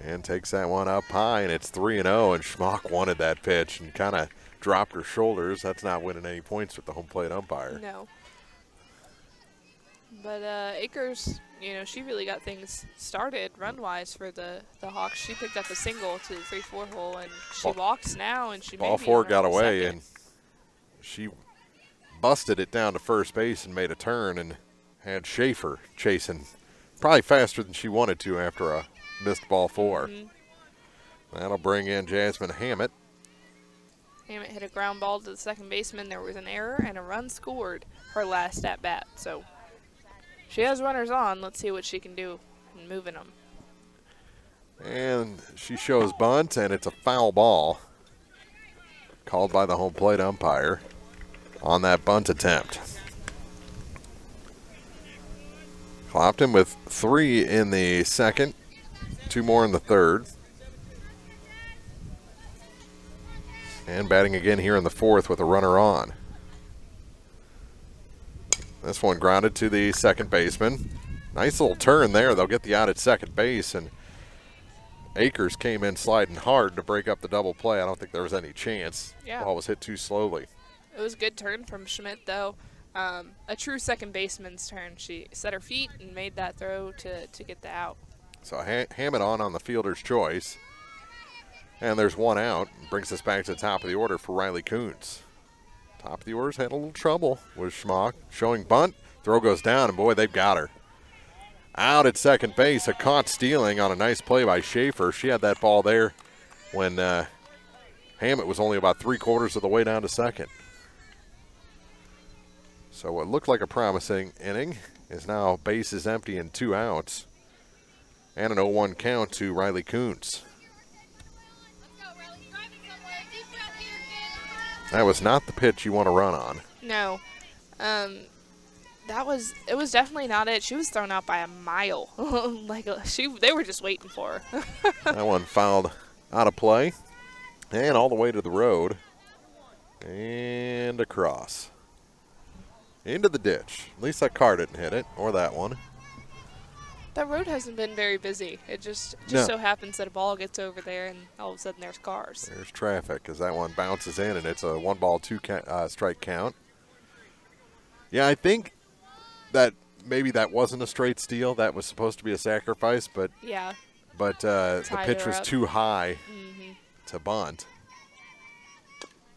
And takes that one up high, and it's 3-0, and Schmock wanted that pitch and kind of dropped her shoulders. That's not winning any points with the home plate umpire. No. But Akers, she really got things started run-wise for the Hawks. She picked up a single to the 3-4 hole, and she walks now, and she ball 4 got away, and she busted it down to first base and made a turn and had Schaefer chasing probably faster than she wanted to after a missed ball 4. That'll bring in Jasmine Hammett. Hammett hit a ground ball to the second baseman. There was an error, and a run scored her last at-bat. So she has runners on. Let's see what she can do in moving them. And she shows bunt, and it's a foul ball called by the home plate umpire on that bunt attempt. Clopton with 3 in the second, 2 more in the third. And batting again here in the 4th with a runner on. This one grounded to the second baseman. Nice little turn there. They'll get the out at second base, and Akers came in sliding hard to break up the double play. I don't think there was any chance. Yeah. Ball was hit too slowly. It was a good turn from Schmidt, though. A true second baseman's turn. She set her feet and made that throw to get the out. So Hammett on the fielder's choice. And there's one out. Brings us back to the top of the order for Riley Kuntz. Top of the order's had a little trouble with Schmock. Showing bunt. Throw goes down, and boy, they've got her. Out at second base, a caught stealing on a nice play by Schaefer. She had that ball there when Hammett was only about 3/4 of the way down to second. So what looked like a promising inning is now bases empty and 2 outs. And an 0-1 count to Riley Kuntz. That was not the pitch you want to run on. No. It was definitely not it. She was thrown out by a mile. They were just waiting for her. That one fouled out of play. And all the way to the road. And across. Into the ditch. At least that car didn't hit it, or that one. That road hasn't been very busy. It just so happens that a ball gets over there, and all of a sudden there's cars. There's traffic as that one bounces in, and it's a 1-ball, 2-strike count. Yeah, I think that maybe that wasn't a straight steal. That was supposed to be a sacrifice, but yeah. But the pitch was too high to bunt.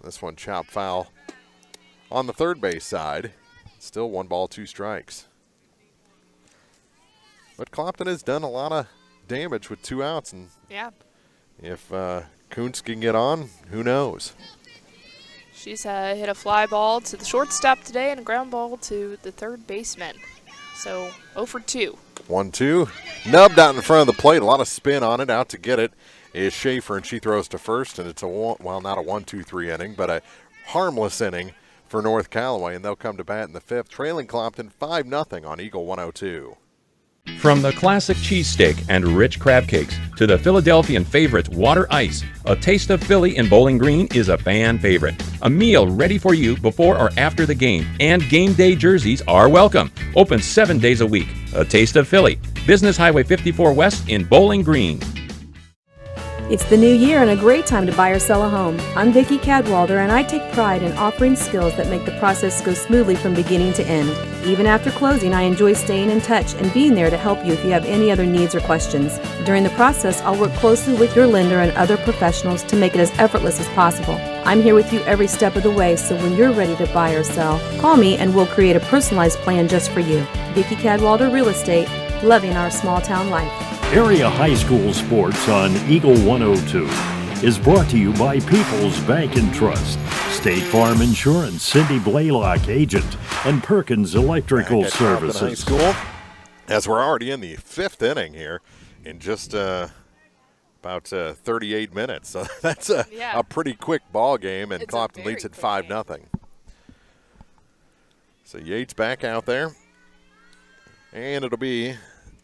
This one chopped foul on the third base side. Still 1-ball, 2 strikes. But Clopton has done a lot of damage with 2 outs, and yeah, if Kuntz can get on, who knows? She's hit a fly ball to the shortstop today and a ground ball to the third baseman. So 0 for 2. 1-2. Nubbed out in front of the plate. A lot of spin on it. Out to get it is Schaefer, and she throws to first, and it's not a 1-2-3 inning, but a harmless inning for North Callaway, and they'll come to bat in the 5th, trailing Clopton 5-0 on Eagle 102. From the classic cheesesteak and rich crab cakes to the Philadelphian favorite water ice, a taste of Philly in Bowling Green is a fan favorite. A meal ready for you before or after the game, and game day jerseys are welcome. Open 7 days a week. A taste of Philly. Business Highway 54 West in Bowling Green. It's the new year and a great time to buy or sell a home. I'm Vicki Cadwalder, and I take pride in offering skills that make the process go smoothly from beginning to end. Even after closing, I enjoy staying in touch and being there to help you if you have any other needs or questions. During the process, I'll work closely with your lender and other professionals to make it as effortless as possible. I'm here with you every step of the way, so when you're ready to buy or sell, call me and we'll create a personalized plan just for you. Vicki Cadwalder Real Estate, loving our small town life. Area High School Sports on Eagle 102 is brought to you by People's Bank and Trust, State Farm Insurance, Cindy Blaylock, agent, and Perkins Electrical Services. High School, as we're already in the 5th inning here in just about 38 minutes. So that's a pretty quick ball game, and Clopton leads at 5-0. So Yates back out there, and it'll be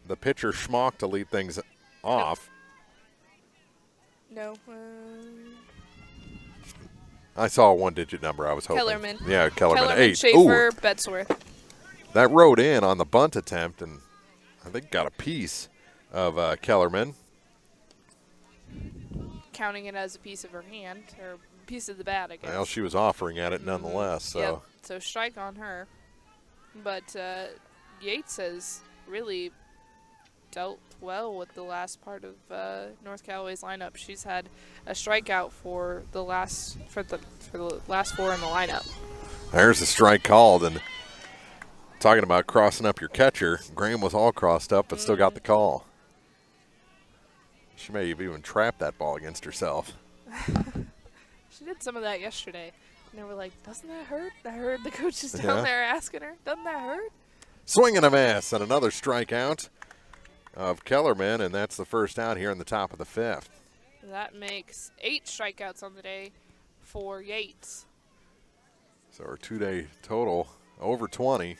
the pitcher Schmock to lead things off. No. I saw a 1-digit number. I was hoping. Kellerman. Yeah, Kellerman. 8. Schaefer, Bedsworth. That rode in on the bunt attempt, and I think got a piece of Kellerman. Counting it as a piece of her hand, or a piece of the bat, I guess. Well, she was offering at it nonetheless. So. Yep. So strike on her. But Yates has really dealt well with the last part of North Callaway's lineup. She's had a strikeout for the last 4 in the lineup. There's a strike called, and talking about crossing up your catcher, Graham was all crossed up but still got the call. She may have even trapped that ball against herself. She did some of that yesterday. And they were like, doesn't that hurt? I heard the coaches down there asking her, doesn't that hurt? Swing and a miss, and another strikeout of Kellerman, and that's the first out here in the top of the 5th. That makes 8 strikeouts on the day for Yates. So our 2-day total over 20.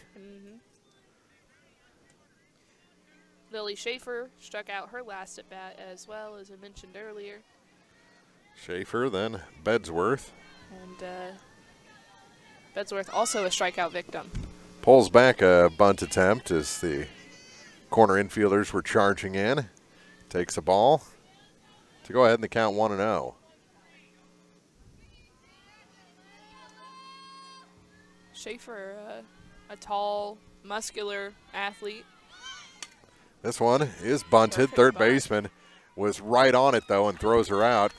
Lily Schaefer struck out her last at bat as well, as I mentioned earlier. Schaefer, then Bedsworth. And Bedsworth also a strikeout victim. Pulls back a bunt attempt as the corner infielders were charging in. Takes a ball to go ahead in the count 1-0. Schaefer, a tall, muscular athlete. This one is bunted. Third baseman was right on it, though, and throws her out.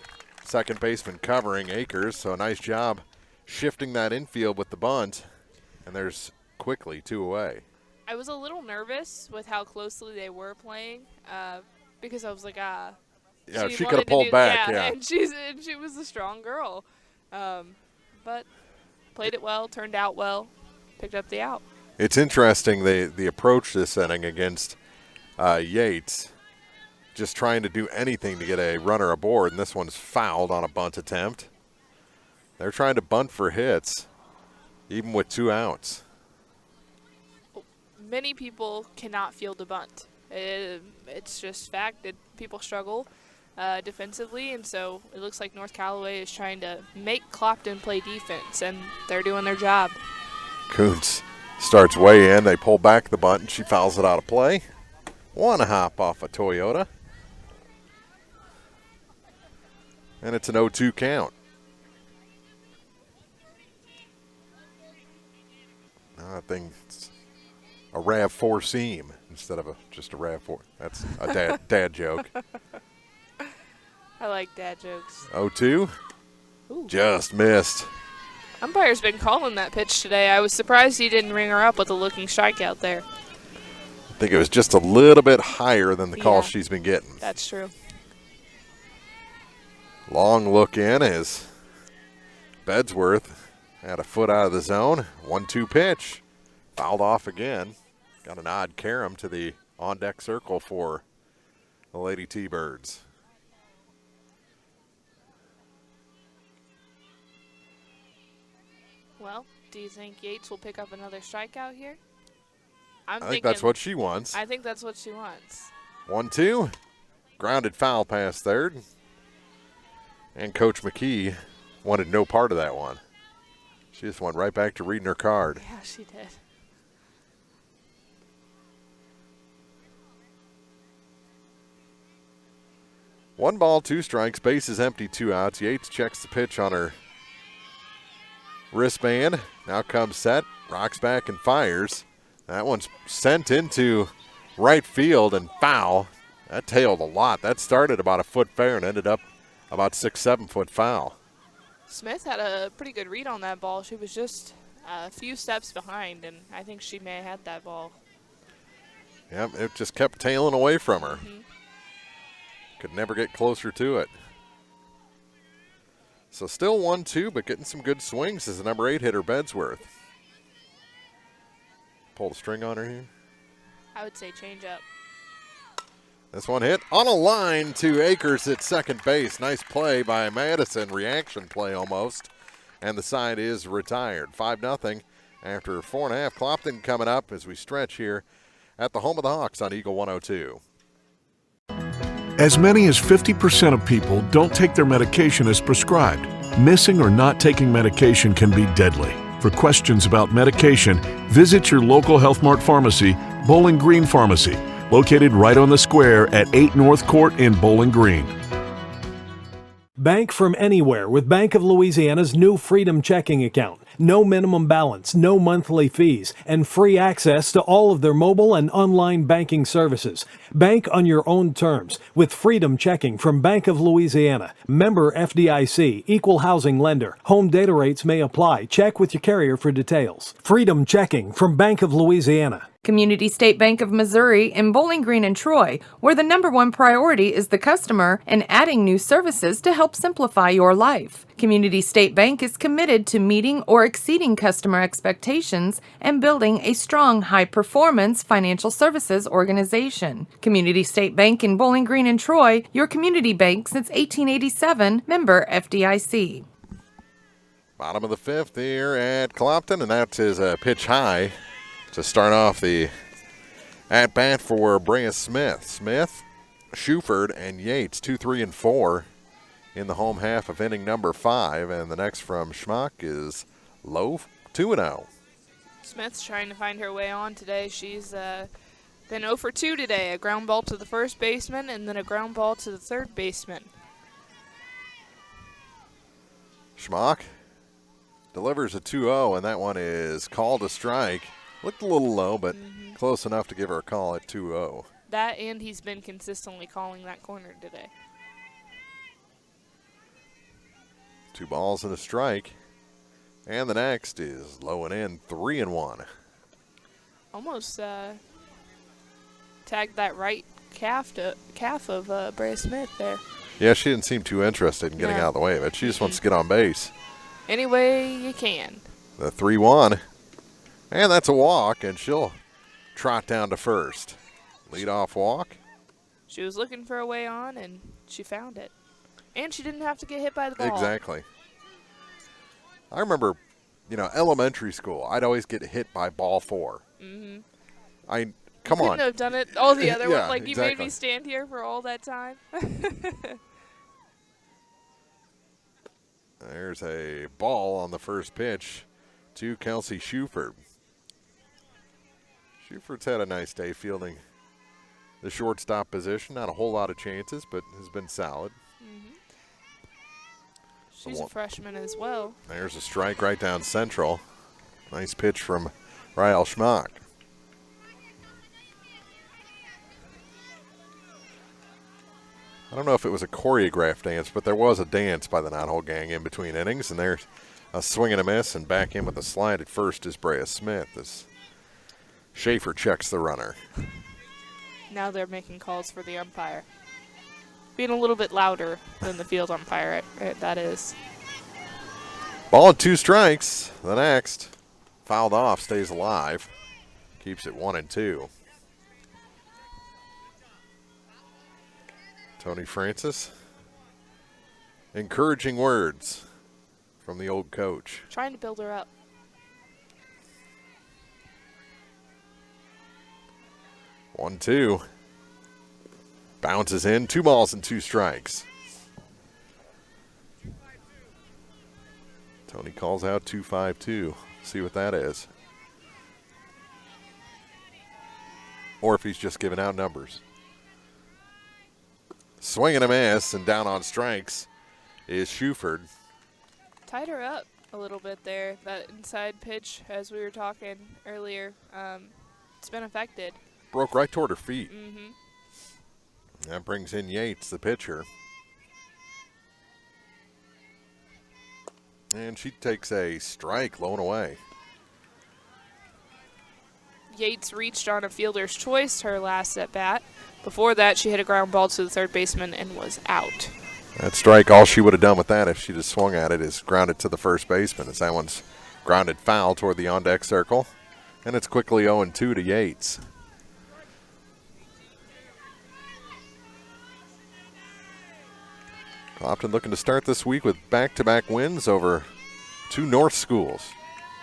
Second baseman covering Akers, so a nice job shifting that infield with the bunt. And there's quickly 2 away. I was a little nervous with how closely they were playing because I was like, yeah, she could have pulled back, yeah. And she was a strong girl. But played it well, turned out well, picked up the out. It's interesting, the approach this inning against Yates, just trying to do anything to get a runner aboard, and this one's fouled on a bunt attempt. They're trying to bunt for hits, even with 2 outs. Many people cannot field a bunt. It's just fact that people struggle defensively, and so it looks like North Callaway is trying to make Clopton play defense, and they're doing their job. Kuntz starts way in. They pull back the bunt, and she fouls it out of play. 1 hop off a Toyota. And it's an 0-2 count. I think it's a RAV4 seam instead of just a RAV4. That's a dad joke. I like dad jokes. 0-2. Ooh. Just missed. Umpire's been calling that pitch today. I was surprised he didn't ring her up with a looking strikeout there. I think it was just a little bit higher than the call she's been getting. That's true. Long look in as Bedsworth had a foot out of the zone. 1-2 pitch. Fouled off again. Got an odd carom to the on-deck circle for the Lady T-Birds. Well, do you think Yates will pick up another strikeout here? I think that's what she wants. I think that's what she wants. 1-2. Grounded foul past third. And Coach McKee wanted no part of that one. She just went right back to reading her card. Yeah, she did. One ball, 2 strikes, base is empty, 2 outs. Yates checks the pitch on her wristband. Now comes set, rocks back and fires. That one's sent into right field and foul. That tailed a lot. That started about a foot fair and ended up about 6-7 foot foul. Smith had a pretty good read on that ball. She was just a few steps behind, and I think she may have had that ball. Yep, it just kept tailing away from her. Could never get closer to it. So still 1-2, but getting some good swings as the number 8 hitter, Bedsworth. Pull the string on her here. I would say change up. This one hit on a line to Akers at second base. Nice play by Madison, reaction play almost. And the side is retired. 5-0 after 4.5. Clopton coming up as we stretch here at the home of the Hawks on Eagle 102. As many as 50% of people don't take their medication as prescribed. Missing or not taking medication can be deadly. For questions about medication, visit your local Health Mart pharmacy, Bowling Green Pharmacy, located right on the square at 8 North Court in Bowling Green. Bank from anywhere with Bank of Louisiana's new Freedom Checking account. No minimum balance, no monthly fees, and free access to all of their mobile and online banking services. Bank on your own terms with Freedom Checking from Bank of Louisiana. Member FDIC, equal housing lender. Home data rates may apply. Check with your carrier for details. Freedom Checking from Bank of Louisiana. Community State Bank of Missouri in Bowling Green and Troy, where the #1 priority is the customer and adding new services to help simplify your life. Community State Bank is committed to meeting or exceeding customer expectations and building a strong, high-performance financial services organization. Community State Bank in Bowling Green and Troy, your community bank since 1887, member FDIC. Bottom of the 5th here at Clopton, and that is a pitch high to start off the at-bat for Brea Smith. Smith, Shuford, and Yates, 2, 3, and 4 in the home half of inning number 5. And the next from Schmuck is Lowe, 2-0. Smith's trying to find her way on today. She's been 0 for 2 today. A ground ball to the first baseman and then a ground ball to the third baseman. Schmock delivers a 2-0, and that one is called a strike. Looked a little low, but close enough to give her a call at 2-0. That and he's been consistently calling that corner today. 2 balls and a strike. And the next is low and in, 3-1. Almost tagged that right calf of Brea Smith there. Yeah, she didn't seem too interested in getting out of the way of it. She just wants to get on base. Any way you can. The 3-1. And that's a walk, and she'll trot down to first. Lead-off walk. She was looking for a way on, and she found it. And she didn't have to get hit by the ball. Exactly. I remember, elementary school, I'd always get hit by ball 4. Mm-hmm. Come on. Couldn't have done it all the other Yeah, one. Like, you exactly. made me stand here for all that time. There's a ball on the first pitch to Kelsey Shuford. Shuford's had a nice day fielding the shortstop position. Not a whole lot of chances, but has been solid. She's a freshman as well. There's a strike right down central. Nice pitch from Ryle Schmock. I don't know if it was a choreographed dance, but there was a dance by the Knothole gang in between innings, and there's a swing and a miss, and back in with a slide at first is Brea Smith as Schaefer checks the runner. Now they're making calls for the umpire. Being a little bit louder than the field umpire, that is. Ball and 2 strikes. The next. Fouled off, stays alive. Keeps it 1-2. Tony Francis. Encouraging words from the old coach. Trying to build her up. 1-2. Bounces in. 2 balls and 2 strikes. Tony calls out 2-5-2. See what that is. Or if he's just giving out numbers. Swing and a miss, and down on strikes is Shuford. Tied her up a little bit there. That inside pitch, as we were talking earlier, it's been affected. Broke right toward her feet. Mm-hmm. That brings in Yates, the pitcher. And she takes a strike, low and away. Yates reached on a fielder's choice her last at bat. Before that, she hit a ground ball to the third baseman and was out. That strike, all she would have done with that if she just swung at it is grounded to the first baseman, as that one's grounded foul toward the on-deck circle. And it's quickly 0-2 to Yates. Clopton looking to start this week with back-to-back wins over 2 North schools.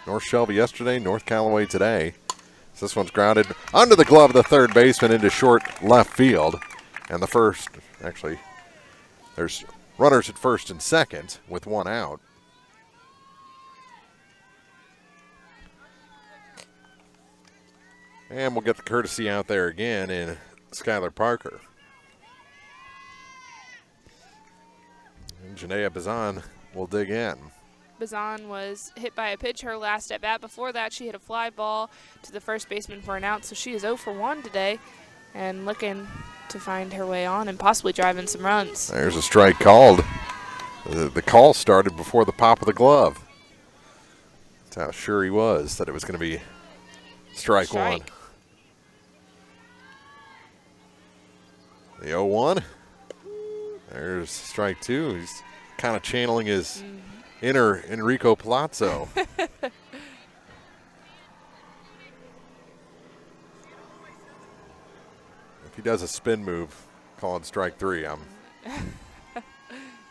North Shelby yesterday, North Callaway today. So this one's grounded under the glove of the third baseman into short left field. And the first, actually, there's runners at first and second with 1 out. And we'll get the courtesy out there again in Skylar Parker. And Janaea Bazan will dig in. Bazan was hit by a pitch her last at bat. Before that, she hit a fly ball to the first baseman for an out. So she is 0 for 1 today and looking to find her way on and possibly drive in some runs. There's a strike called. The call started before the pop of the glove. That's how sure he was that it was going to be strike 1. The 0-1. There's strike 2. He's kind of channeling his inner Enrico Palazzo. If he does a spin move, call it strike 3. You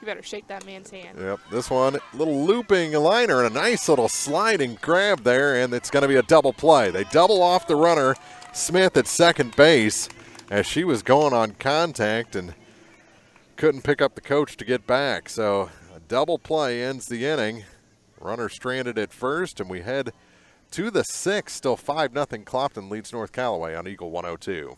better shake that man's hand. Yep, this one, little looping liner and a nice little sliding grab there, and it's going to be a double play. They double off the runner, Smith at second base, as she was going on contact and couldn't pick up the coach to get back. So a double play ends the inning. Runner stranded at first, and we head to the 6th, still 5-0. Clopton leads North Callaway on Eagle 102.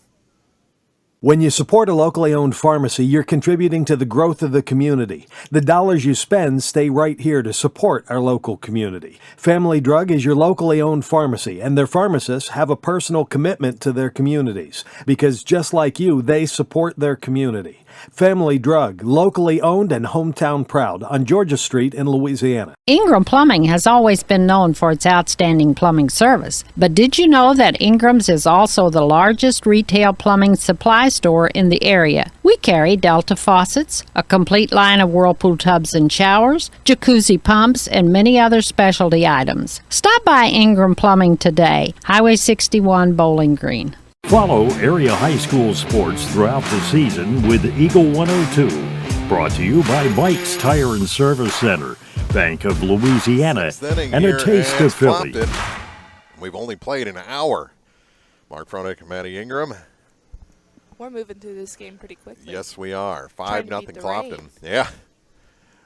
When you support a locally owned pharmacy, you're contributing to the growth of the community. The dollars you spend stay right here to support our local community. Family Drug is your locally owned pharmacy, and their pharmacists have a personal commitment to their communities because just like you, they support their community. Family Drug, locally owned and hometown proud on Georgia Street in Louisiana. Ingram Plumbing has always been known for its outstanding plumbing service, but did you know that Ingram's is also the largest retail plumbing supply store in the area? We carry Delta faucets, a complete line of Whirlpool tubs and showers, jacuzzi pumps, and many other specialty items. Stop by Ingram Plumbing today, Highway 61, Bowling Green. Follow area high school sports throughout the season with Eagle 102. Brought to you by Mike's Tire and Service Center, Bank of Louisiana, and a taste of Philly. Clopton. We've only played an hour. Mark Fronick and Maddie Ingram. We're moving through this game pretty quickly. Yes, we are. Trying 5-0 to beat the Clopton. rain. Yeah.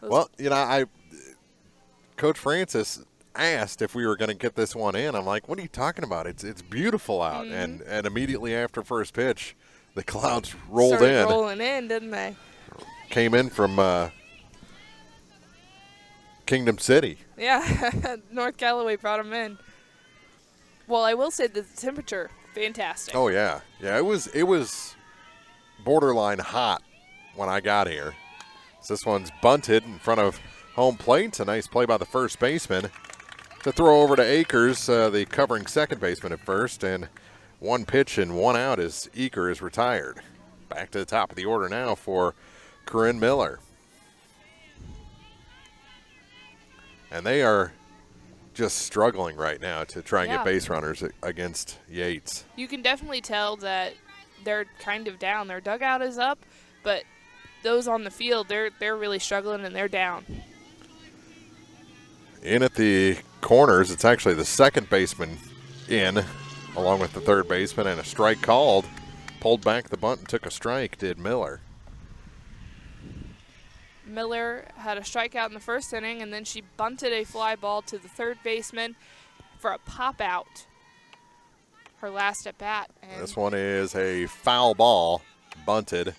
Well, Coach Francis asked if we were going to get this one in. I'm like, what are you talking about? It's beautiful out. And immediately after first pitch, the clouds rolled Started in. rolling in, didn't they? Came in from Kingdom City. Yeah, North Callaway brought them in. Well, I will say the temperature, fantastic. Oh yeah, yeah. It was borderline hot when I got here. So this one's bunted in front of home plate. It's a nice play by the first baseman to throw over to Akers, the covering second baseman at first, and one pitch and one out as Eaker is retired. Back to the top of the order now for Corinne Miller. And they are just struggling right now to try and get base runners against Yates. You can definitely tell that they're kind of down. Their dugout is up, but those on the field, they're really struggling and they're down. In at the corners, it's actually the second baseman in, along with the third baseman, and a strike called. Pulled back the bunt and took a strike, did Miller. Miller had a strikeout in the first inning, and then she bunted a fly ball to the third baseman for a pop out. Her last at bat. And this one is a foul ball, bunted.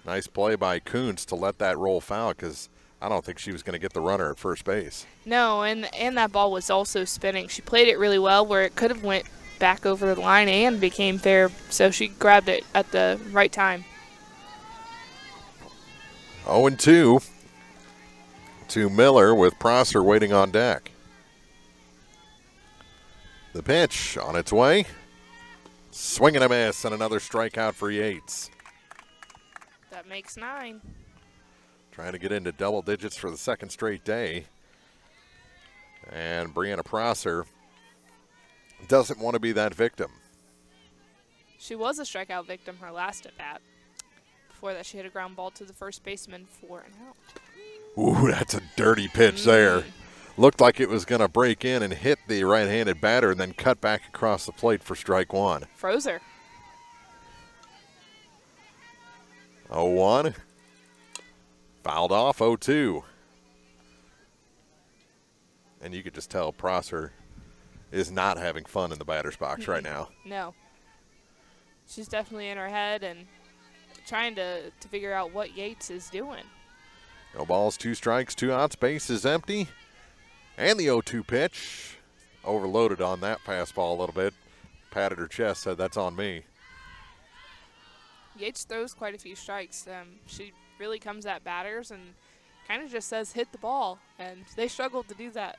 Nice play by Kuntz to let that roll foul because I don't think she was going to get the runner at first base. No, and that ball was also spinning. She played it really well where it could have went back over the line and became fair, so she grabbed it at the right time. 0-2 to Miller with Prosser waiting on deck. The pitch on its way. Swing and a miss and another strikeout for Yates. That makes 9. Trying to get into double digits for the second straight day. And Brianna Prosser doesn't want to be that victim. She was a strikeout victim her last at bat. Before that, she hit a ground ball to the first baseman for an out. Ooh, that's a dirty pitch there. Looked like it was going to break in and hit the right-handed batter and then cut back across the plate for strike one. Froze her. 0-1. Fouled off, 0-2. And you could just tell Prosser is not having fun in the batter's box right now. No. She's definitely in her head and trying to figure out what Yates is doing. No balls, 2 strikes, 2 outs. Base is empty. And the 0-2 pitch. Overloaded on that fastball a little bit. Patted her chest, said that's on me. Yates throws quite a few strikes. She really comes at batters and kind of just says hit the ball. And they struggled to do that.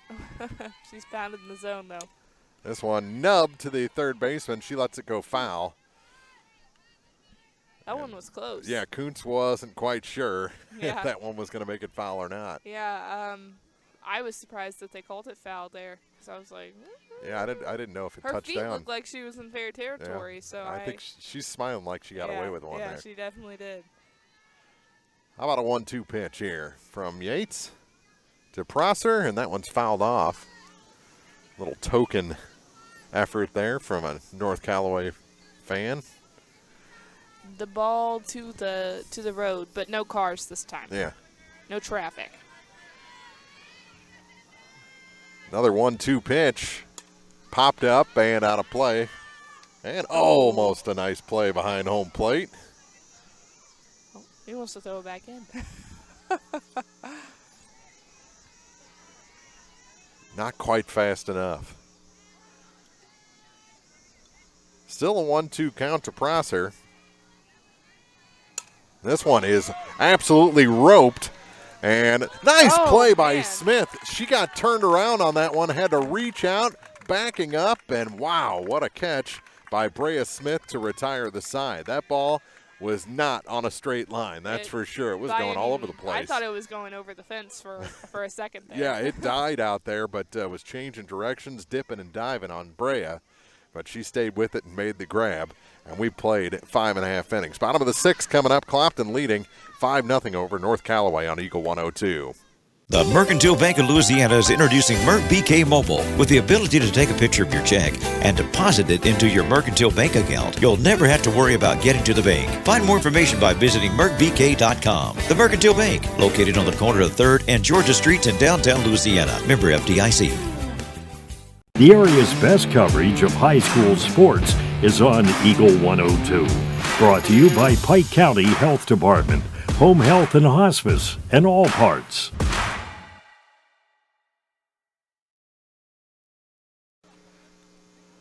She's pounded in the zone, though. This one nubbed to the third baseman. She lets it go foul. That one was close. Yeah, Kuntz wasn't quite sure Yeah. if that one was going to make it foul or not. Yeah, I was surprised that they called it foul there. So I was like, Yeah, I didn't know if it her touched feet down. looked like she was in fair territory. Yeah. So I think she's smiling like she got away with one yeah, there. she definitely did. How about a 1-2 pitch here from Yates to Prosser, and that one's fouled off. Little token effort there from a North Callaway fan. The ball to the road, but no cars this time. Yeah. No traffic. Another 1-2 pitch. popped up and out of play. And almost a nice play behind home plate. Oh, he wants to throw it back in. Not quite fast enough. Still a 1-2 count to Prosser. This one is absolutely roped. And nice play by Smith. She got turned around on that one, had to reach out, backing up, and wow, what a catch by Brea Smith to retire the side. That ball was not on a straight line, that's for sure. It was going all over the place. I thought it was going over the fence for a second there. Yeah, it died out there, but was changing directions, dipping and diving on Brea. But she stayed with it and made the grab, and we played 5.5 innings. Bottom of the 6th coming up, Clopton leading 5-0 over North Callaway on Eagle 102. The Mercantile Bank of Louisiana is introducing Merc BK Mobile with the ability to take a picture of your check and deposit it into your Mercantile Bank account. You'll never have to worry about getting to the bank. Find more information by visiting mercbk.com. The Mercantile Bank, located on the corner of 3rd and Georgia Streets in downtown Louisiana. Member FDIC. The area's best coverage of high school sports is on Eagle 102. Brought to you by Pike County Health Department, Home Health and Hospice, and All Parts.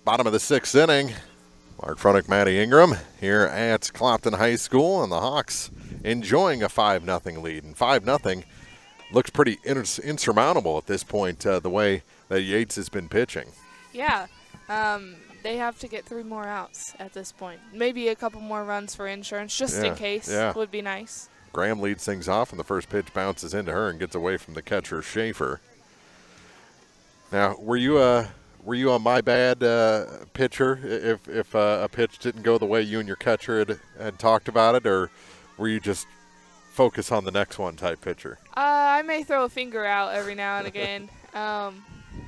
Bottom of the 6th inning. Mark Fronick, Maddie Ingram here at Clopton High School, and the Hawks enjoying a 5-0 lead. And 5-0 looks pretty insurmountable at this point, the way that Yates has been pitching. Yeah. They have to get 3 more outs at this point. Maybe a couple more runs for insurance, just in case, would be nice. Graham leads things off, and the first pitch bounces into her and gets away from the catcher, Schaefer. Now, were you a my bad pitcher if a pitch didn't go the way you and your catcher had talked about it, or were you just focus on the next one type pitcher? I may throw a finger out every now and again.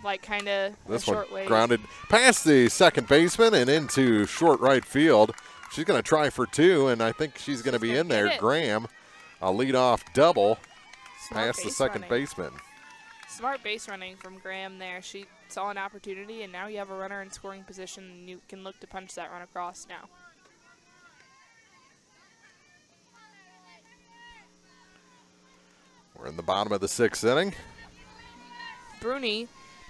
Like kind of a short way. Grounded past the second baseman and into short right field. She's going to try for 2, and I think she's going to be in there. Graham, a leadoff double past the second baseman. Smart base running from Graham there. She saw an opportunity, and now you have a runner in scoring position, and you can look to punch that run across now. We're in the bottom of the 6th inning. Bruni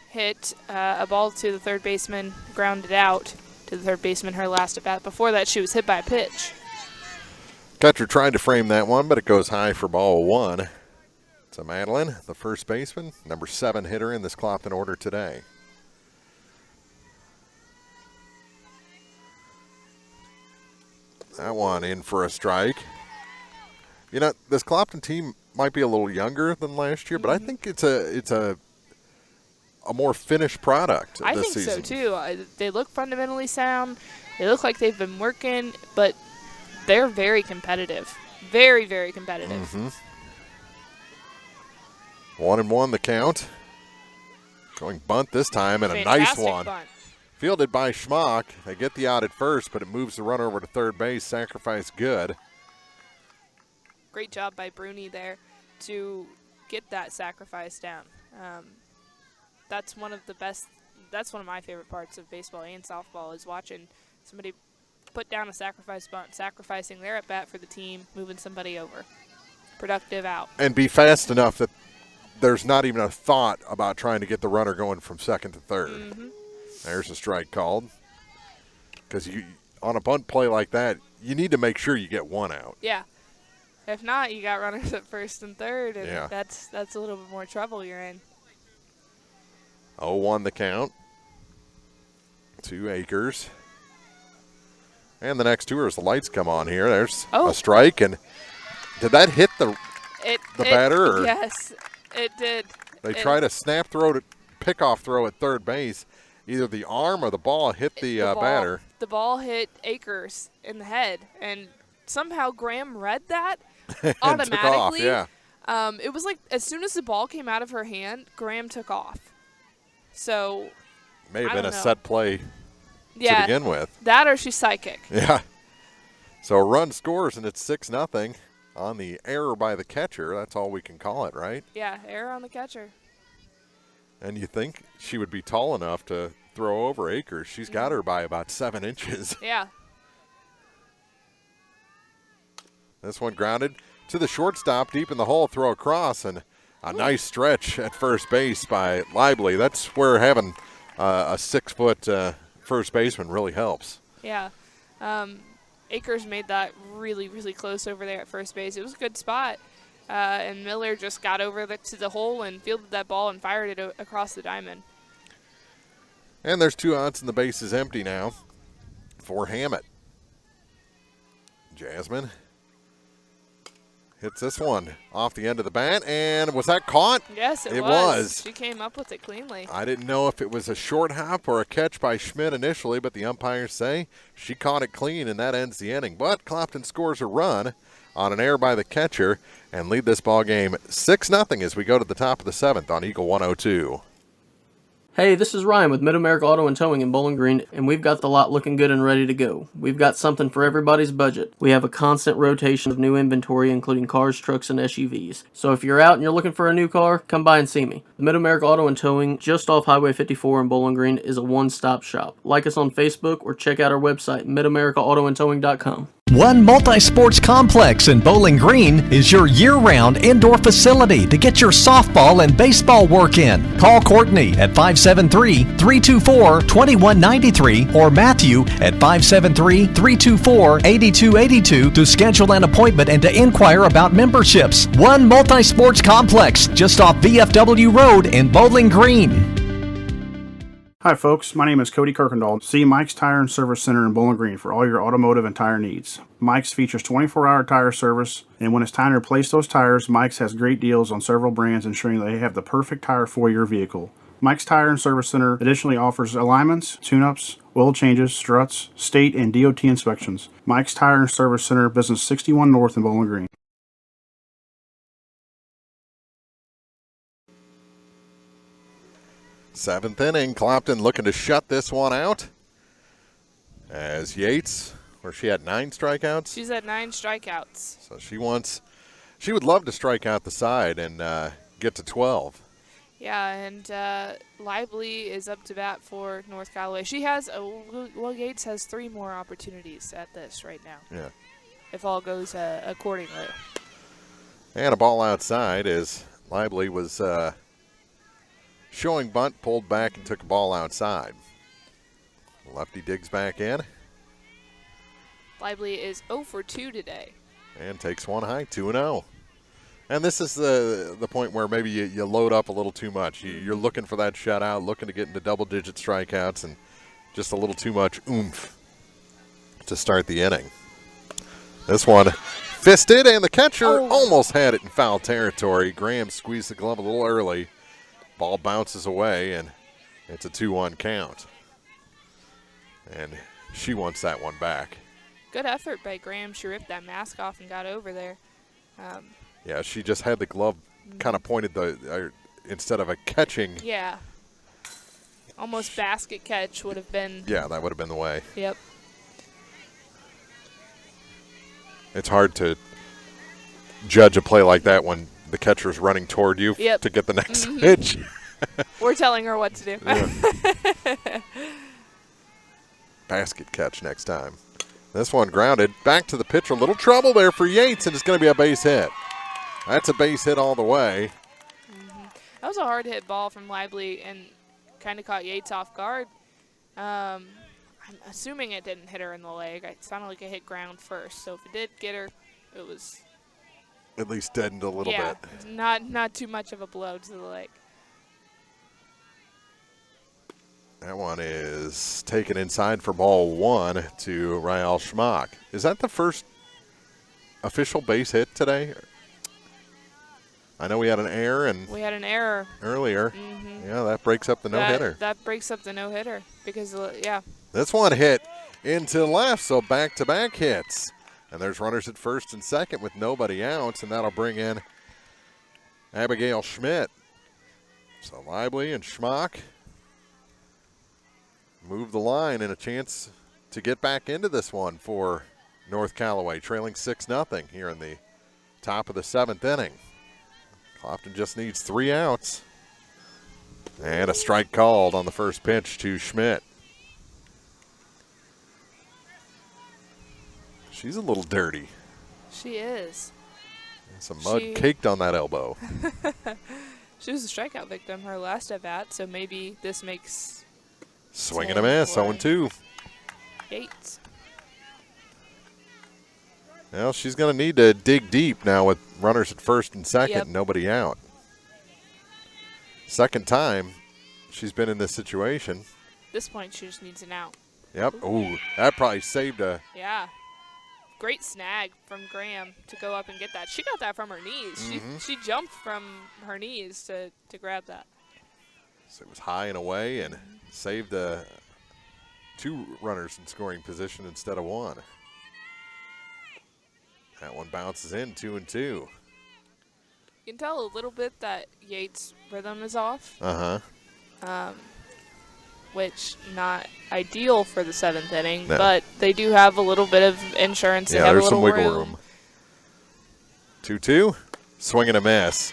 hit a ball to the third baseman, grounded out to the third baseman her last at bat. Before that, she was hit by a pitch. Catcher tried to frame that one, but it goes high for ball 1. So Madeline, the first baseman, number 7 hitter in this Clopton order today. That one in for a strike. You know, this Clopton team might be a little younger than last year, but I think it's a more finished product I this think season. so too. They look fundamentally sound. They look like they've been working, but they're very competitive. Very, very competitive. Mm-hmm. 1-1 the count. Going bunt this time, and Fantastic a nice one. Bunt. Fielded by Schmock. They get the out at first, but it moves the runner over to third base. Sacrifice good. Great job by Bruni there to get that sacrifice down. That's one of the best. That's one of my favorite parts of baseball and softball is watching somebody put down a sacrifice bunt, sacrificing their at bat for the team, moving somebody over. Productive out. And be fast enough that there's not even a thought about trying to get the runner going from second to third. Mm-hmm. There's a strike called. Because on a bunt play like that, you need to make sure you get 1 out. Yeah. If not, you got runners at first and third, and that's a little bit more trouble you're in. 0-1 the count. 2 Akers. And the next 2 as the lights come on here. There's a strike, and did that hit the batter? Or yes, it did. They tried a snap throw to pickoff throw at third base. Either the arm or the ball hit the batter. The ball hit Akers in the head, and somehow Graham read that automatically. Took off, it was like as soon as the ball came out of her hand, Graham took off. So may have been a set play to begin with. That or she's psychic. Yeah. So a run scores, and it's 6-0 on the error by the catcher. That's all we can call it, right? Yeah, error on the catcher. And you think she would be tall enough to throw over Akers. She's got her by about 7 inches. Yeah. This one grounded to the shortstop, deep in the hole, throw across, and a nice stretch at first base by Lively. That's where having a 6-foot first baseman really helps. Yeah. Akers made that really, really close over there at first base. It was a good spot. And Miller just got over to the hole and fielded that ball and fired it across the diamond. And there's 2 outs and the base is empty now for Hammett. Jasmine hits this one off the end of the bat, and was that caught? Yes, it was. She came up with it cleanly. I didn't know if it was a short hop or a catch by Schmidt initially, but the umpires say she caught it clean, and that ends the inning. But Clopton scores a run on an error by the catcher and lead this ball game 6-0 as we go to the top of the 7th on Eagle 102. Hey, this is Ryan with Mid-America Auto and Towing in Bowling Green, and we've got the lot looking good and ready to go. We've got something for everybody's budget. We have a constant rotation of new inventory, including cars, trucks, and SUVs. So if you're out and you're looking for a new car, come by and see me. The Mid-America Auto and Towing, just off Highway 54 in Bowling Green, is a one-stop shop. Like us on Facebook or check out our website, midamericaautoandtowing.com. One multi-sports complex in Bowling Green is your year-round indoor facility to get your softball and baseball work in. Call Courtney at 573-324-2193 or Matthew at 573-324-8282 to schedule an appointment and to inquire about memberships. One multi-sports complex just off VFW Road in Bowling Green. Hi folks, my name is Cody Kirkendall. See Mike's Tire and Service Center in Bowling Green for all your automotive and tire needs. Mike's features 24-hour tire service, and when it's time to replace those tires, Mike's has great deals on several brands, ensuring they have the perfect tire for your vehicle. Mike's Tire and Service Center additionally offers alignments, tune-ups, oil changes, struts, state and DOT inspections. Mike's Tire and Service Center, Business 61 North in Bowling Green. Seventh inning, Clopton looking to shut this one out. As Yates, where she had 9 strikeouts. She's at 9 strikeouts. So she would love to strike out the side and get to 12. Yeah, and Lively is up to bat for North Callaway. She has, Yates has 3 more opportunities at this right now. Yeah. If all goes accordingly. And a ball outside as Lively was showing bunt, pulled back and took a ball outside. Lefty digs back in. Lively is 0 for 2 today. And takes one high, 2-0. And this is the point where maybe you load up a little too much. You're looking for that shutout, looking to get into double-digit strikeouts, and just a little too much oomph to start the inning. This one fisted, and the catcher almost had it in foul territory. Graham squeezed the glove a little early. Ball bounces away, and it's a 2-1 count. And she wants that one back. Good effort by Graham. She ripped that mask off and got over there. Yeah, she just had the glove kind of pointed instead of a catching. Yeah. Almost basket catch would have been. Yeah, that would have been the way. Yep. It's hard to judge a play like that when the catcher's running toward you to get the next pitch. We're telling her what to do. Basket catch next time. This one grounded. Back to the pitcher. A little trouble there for Yates, and it's going to be a base hit. That's a base hit all the way. That was a hard hit ball from Lively and kind of caught Yates off guard. I'm assuming it didn't hit her in the leg. It sounded like it hit ground first. So if it did get her, it was at least deadened a little bit. Not too much of a blow to the leg. That one is taken inside for ball 1 to Rael Schmock. Is that the first official base hit today? I know we had an error earlier. Yeah, that breaks up the no-hitter. That breaks up the no-hitter because, This one hit into left, so back-to-back hits. And there's runners at first and second with nobody out, and that'll bring in Abigail Schmidt. So Lively and Schmock move the line and a chance to get back into this one for North Callaway, trailing 6-0 here in the top of the 7th inning. Clopton just needs 3 outs. And a strike called on the first pitch to Schmidt. She's a little dirty. She is. Some mud caked on that elbow. She was a strikeout victim her last at bat, so maybe this makes Swing and a miss, 0-2. Yates. Well, she's going to need to dig deep now with runners at first and second, and nobody out. Second time she's been in this situation. At this point, she just needs an out. Yep. Ooh, that probably saved a. Yeah. Great snag from Graham to go up and get that. She got that from her knees. She jumped from her knees to grab that. So it was high and away and saved two runners in scoring position instead of one. That one bounces in, 2-2. You can tell a little bit that Yates' rhythm is off. Which not ideal for the seventh inning, but they do have a little bit of insurance. Yeah, there's some wiggle room. 2-2, swing and a miss.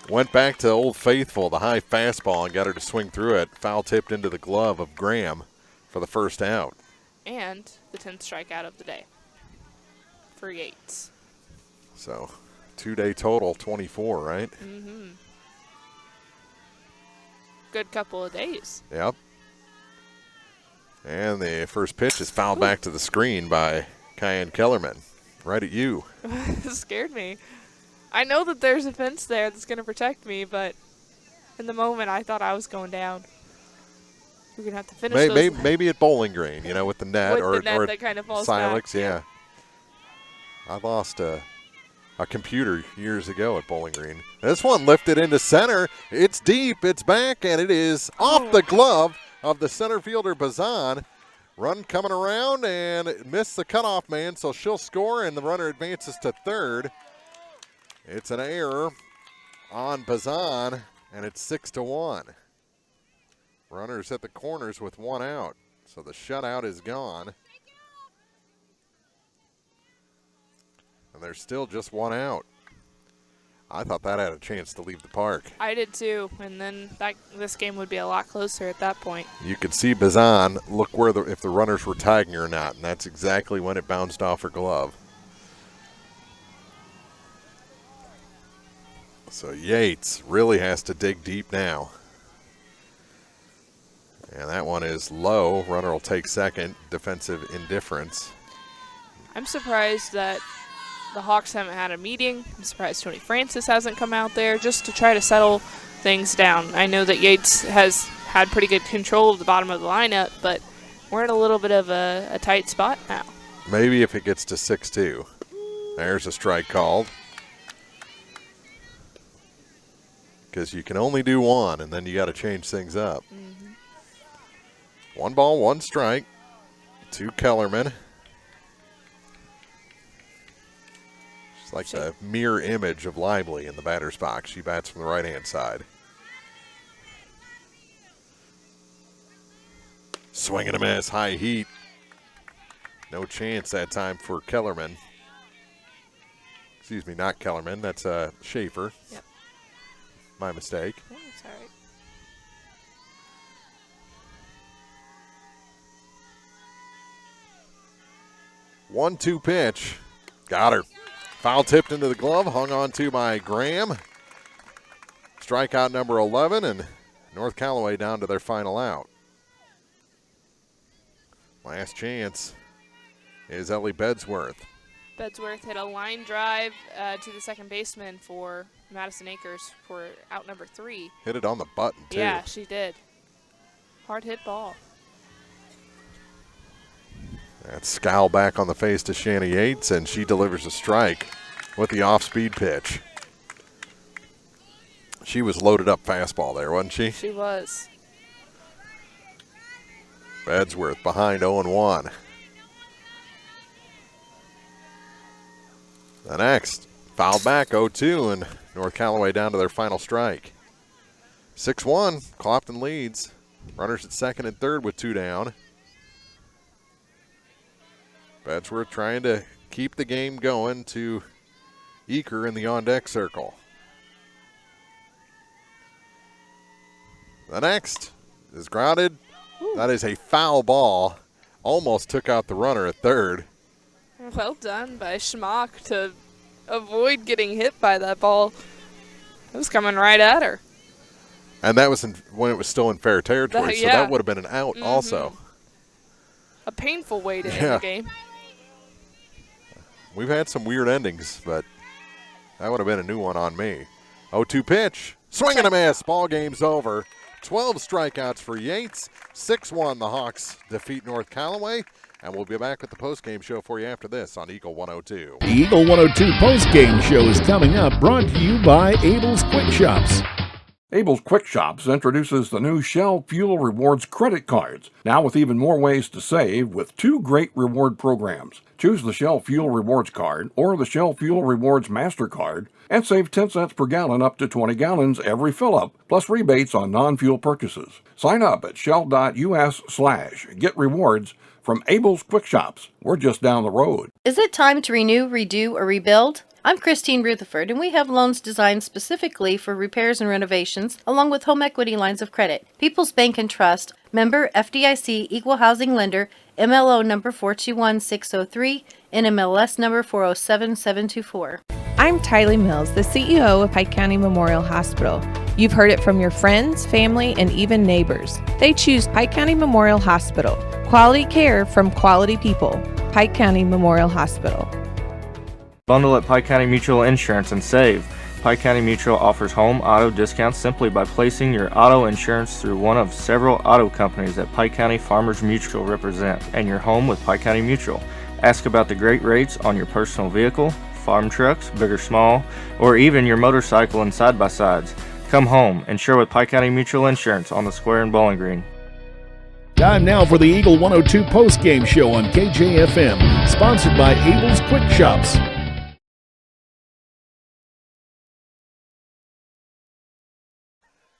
Went back to Old Faithful, the high fastball, and got her to swing through it. Foul tipped into the glove of Graham for the first out. And the 10th strikeout of the day for Yates. So, 2-day total, 24, right? Good couple of days. Yep. And the first pitch is fouled back to the screen by Cayenne Kellerman. Right at you. It scared me. I know that there's a fence there that's going to protect me, but in the moment I thought I was going down. We're going to have to finish maybe at Bowling Green, with the net with or the net or that kind of falls Silex, back. yeah. I lost a computer years ago at Bowling Green. This one lifted into center. It's deep, it's back, and it is off the glove of the center fielder Bazan. Run coming around and missed the cutoff man, so she'll score, and the runner advances to third. It's an error on Bazan, and it's 6-1. Runners at the corners with one out, so the shutout is gone. And there's still just one out. I thought that had a chance to leave the park. I did too, and then this game would be a lot closer at that point. You could see Bazan look if the runners were tagging or not, and that's exactly when it bounced off her glove. So Yates really has to dig deep now. And that one is low. Runner will take second. Defensive indifference. I'm surprised that the Hawks haven't had a meeting. I'm surprised Tony Francis hasn't come out there just to try to settle things down. I know that Yates has had pretty good control of the bottom of the lineup, but we're in a little bit of a tight spot now. Maybe if it gets to 6-2. There's a strike called. Because you can only do one, and then you got to change things up. 1 ball, 1 strike to Kellerman. She's like the mirror image of Lively in the batter's box. She bats from the right-hand side. Swing and a miss, high heat. No chance that time for Kellerman. Excuse me, not Kellerman. That's Schaefer. Yep. My mistake. Oh, that's all right. One-two pitch. Got her. Foul tipped into the glove, hung on to by Graham. Strikeout number 11, and North Callaway down to their final out. Last chance is Ellie Bedsworth. Bedsworth hit a line drive to the second baseman for Madison Acres for out number 3. Hit it on the button, too. Yeah, she did. Hard hit ball. That scowl back on the face to Shanny Yates, and she delivers a strike with the off-speed pitch. She was loaded up fastball there, wasn't she? She was. Bedsworth behind 0-1. The next, fouled back 0-2, and North Callaway down to their final strike. 6-1, Clopton leads. Runners at second and third with 2 down. Bedsworth trying to keep the game going to Eaker in the on-deck circle. The next is grounded. That is a foul ball. Almost took out the runner at third. Well done by Schmock to avoid getting hit by that ball. It was coming right at her. And that was when it was still in fair territory, so that would have been an out also. A painful way to end the game. We've had some weird endings, but that would have been a new one on me. 0-2 pitch. Swing and a miss. Ball game's over. 12 strikeouts for Yates. 6-1 the Hawks defeat North Callaway. And we'll be back with the postgame show for you after this on Eagle 102. The Eagle 102 postgame show is coming up, brought to you by Abel's Quick Shops. Abel's Quick Shops introduces the new Shell Fuel Rewards credit cards, now with even more ways to save with 2 great reward programs. Choose the Shell Fuel Rewards card or the Shell Fuel Rewards MasterCard and save 10 cents per gallon up to 20 gallons every fill-up, plus rebates on non-fuel purchases. Sign up at shell.us/get-rewards from Abel's Quick Shops. We're just down the road. Is it time to renew, redo, or rebuild? I'm Christine Rutherford, and we have loans designed specifically for repairs and renovations, along with home equity lines of credit. People's Bank and Trust, member FDIC, equal housing lender, MLO number 421603, NMLS number 407724. I'm Tylee Mills, the CEO of Pike County Memorial Hospital. You've heard it from your friends, family, and even neighbors. They choose Pike County Memorial Hospital. Quality care from quality people. Pike County Memorial Hospital. Bundle at Pike County Mutual Insurance and save. Pike County Mutual offers home auto discounts simply by placing your auto insurance through one of several auto companies that Pike County Farmers Mutual represent and your home with Pike County Mutual. Ask about the great rates on your personal vehicle, farm trucks, big or small, or even your motorcycle and side-by-sides. Come home, insure with Pike County Mutual Insurance on the square in Bowling Green. Time now for the Eagle 102 postgame show on KJFM, sponsored by Abel's Quick Shops.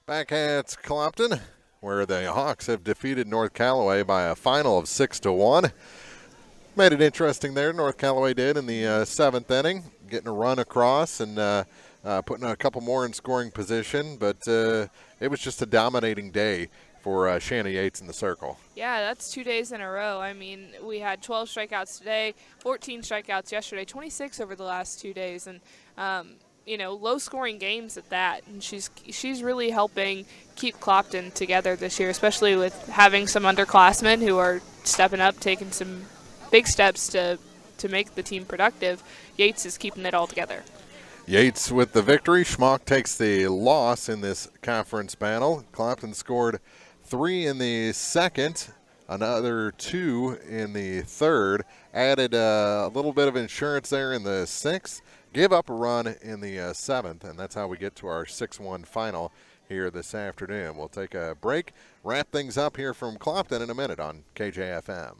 Back at Clopton, where the Hawks have defeated North Callaway by a final of 6-1. Made it interesting there. North Callaway did in the 7th inning, getting a run across and putting a couple more in scoring position. But it was just a dominating day for Shanna Yates in the circle. Yeah, that's 2 days in a row. I mean, we had 12 strikeouts today, 14 strikeouts yesterday, 26 over the last 2 days, and low-scoring games at that. And she's really helping keep Clopton together this year, especially with having some underclassmen who are stepping up, taking some big steps to make the team productive. Yates is keeping it all together. Yates with the victory. Schmock takes the loss in this conference battle. Clopton scored 3 in the second, another 2 in the third, added a little bit of insurance there in the 6th, give up a run in the 7th, and that's how we get to our 6-1 final here this afternoon. We'll take a break, wrap things up here from Clopton in a minute on KJFM.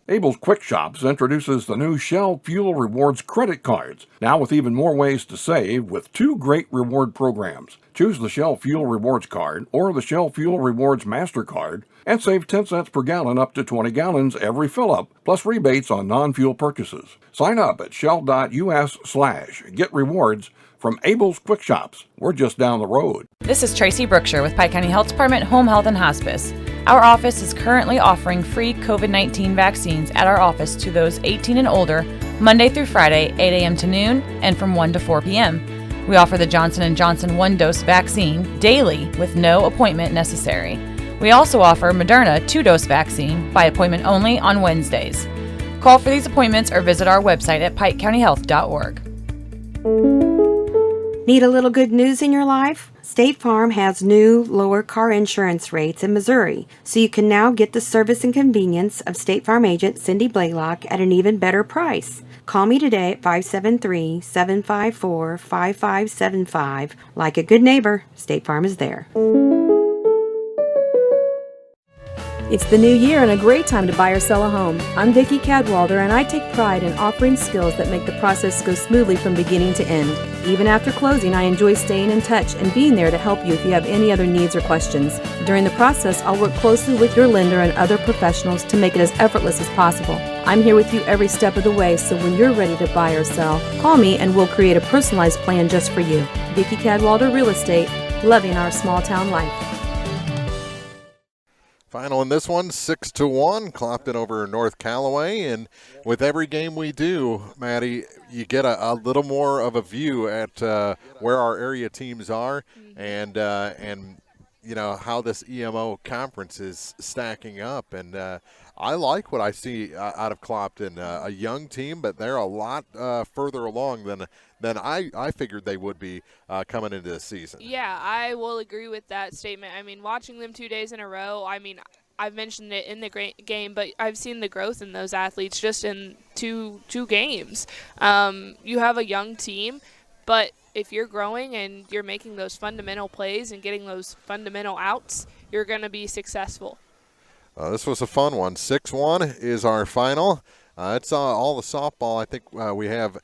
Abel's Quick Shops introduces the new Shell Fuel Rewards credit cards, now with even more ways to save with 2 great reward programs. Choose the Shell Fuel Rewards card or the Shell Fuel Rewards MasterCard and save 10 cents per gallon up to 20 gallons every fill-up, plus rebates on non-fuel purchases. Sign up at shell.us/get-rewards from Abel's Quick Shops. We're just down the road. This is Tracy Brookshire with Pike County Health Department Home Health and Hospice. Our office is currently offering free COVID-19 vaccines at our office to those 18 and older, Monday through Friday, 8 a.m. to noon, and from 1 to 4 p.m. We offer the Johnson & Johnson 1-dose vaccine daily with no appointment necessary. We also offer Moderna 2-dose vaccine by appointment only on Wednesdays. Call for these appointments or visit our website at pikecountyhealth.org. Need a little good news in your life? State Farm has new, lower car insurance rates in Missouri, so you can now get the service and convenience of State Farm agent Cindy Blaylock at an even better price. Call me today at 573-754-5575. Like a good neighbor, State Farm is there. It's the new year and a great time to buy or sell a home. I'm Vicki Cadwalder, and I take pride in offering skills that make the process go smoothly from beginning to end. Even after closing, I enjoy staying in touch and being there to help you if you have any other needs or questions. During the process, I'll work closely with your lender and other professionals to make it as effortless as possible. I'm here with you every step of the way, so when you're ready to buy or sell, call me and we'll create a personalized plan just for you. Vicki Cadwalder Real Estate, loving our small town life. Final in this one, 6-1, Clopton over North Callaway. And with every game we do, Maddie, you get a little more of a view at where our area teams are and you know, how this EMO conference is stacking up. And I like what I see out of Clopton. A young team, but they're a lot further along than I figured they would be coming into this season. Yeah, I will agree with that statement. I mean, watching them 2 days in a row, I mean, I've mentioned it in the game, but I've seen the growth in those athletes just in two games. You have a young team, but if you're growing and you're making those fundamental plays and getting those fundamental outs, you're going to be successful. This was a fun one. 6-1 is our final. It's all the softball I think we have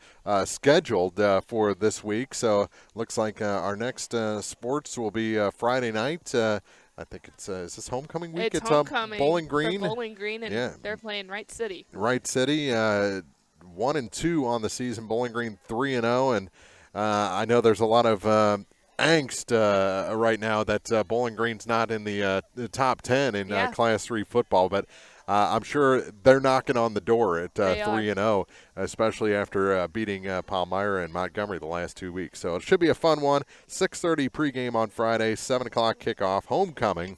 scheduled for this week. So looks like our next sports will be Friday night. I think it's is this homecoming week? It's homecoming. Bowling Green. Bowling Green, and they're playing Wright City. Wright City, 1-2 on the season. Bowling Green 3-0, and I know there's a lot of angst right now that Bowling Green's not in the top 10 in Class 3 football, but I'm sure they're knocking on the door at 3-0, especially after beating Palmyra and Montgomery the last 2 weeks. So it should be a fun one. 6:30 pregame on Friday, 7 o'clock kickoff. Homecoming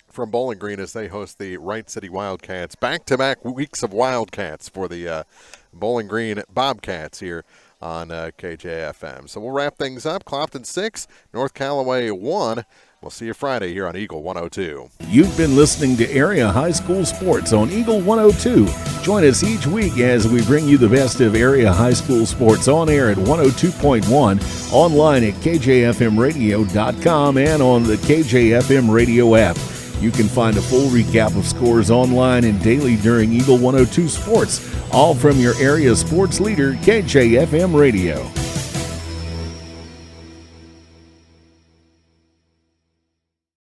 from Bowling Green as they host the Wright City Wildcats. Back-to-back weeks of Wildcats for the Bowling Green Bobcats here on KJFM. So we'll wrap things up. Clopton 6, North Callaway 1. We'll see you Friday here on Eagle 102. You've been listening to Area High School Sports on Eagle 102. Join us each week as we bring you the best of area high school sports on air at 102.1, online at kjfmradio.com, and on the KJFM radio app. You can find a full recap of scores online and daily during Eagle 102 Sports, all from your area sports leader, KJFM Radio.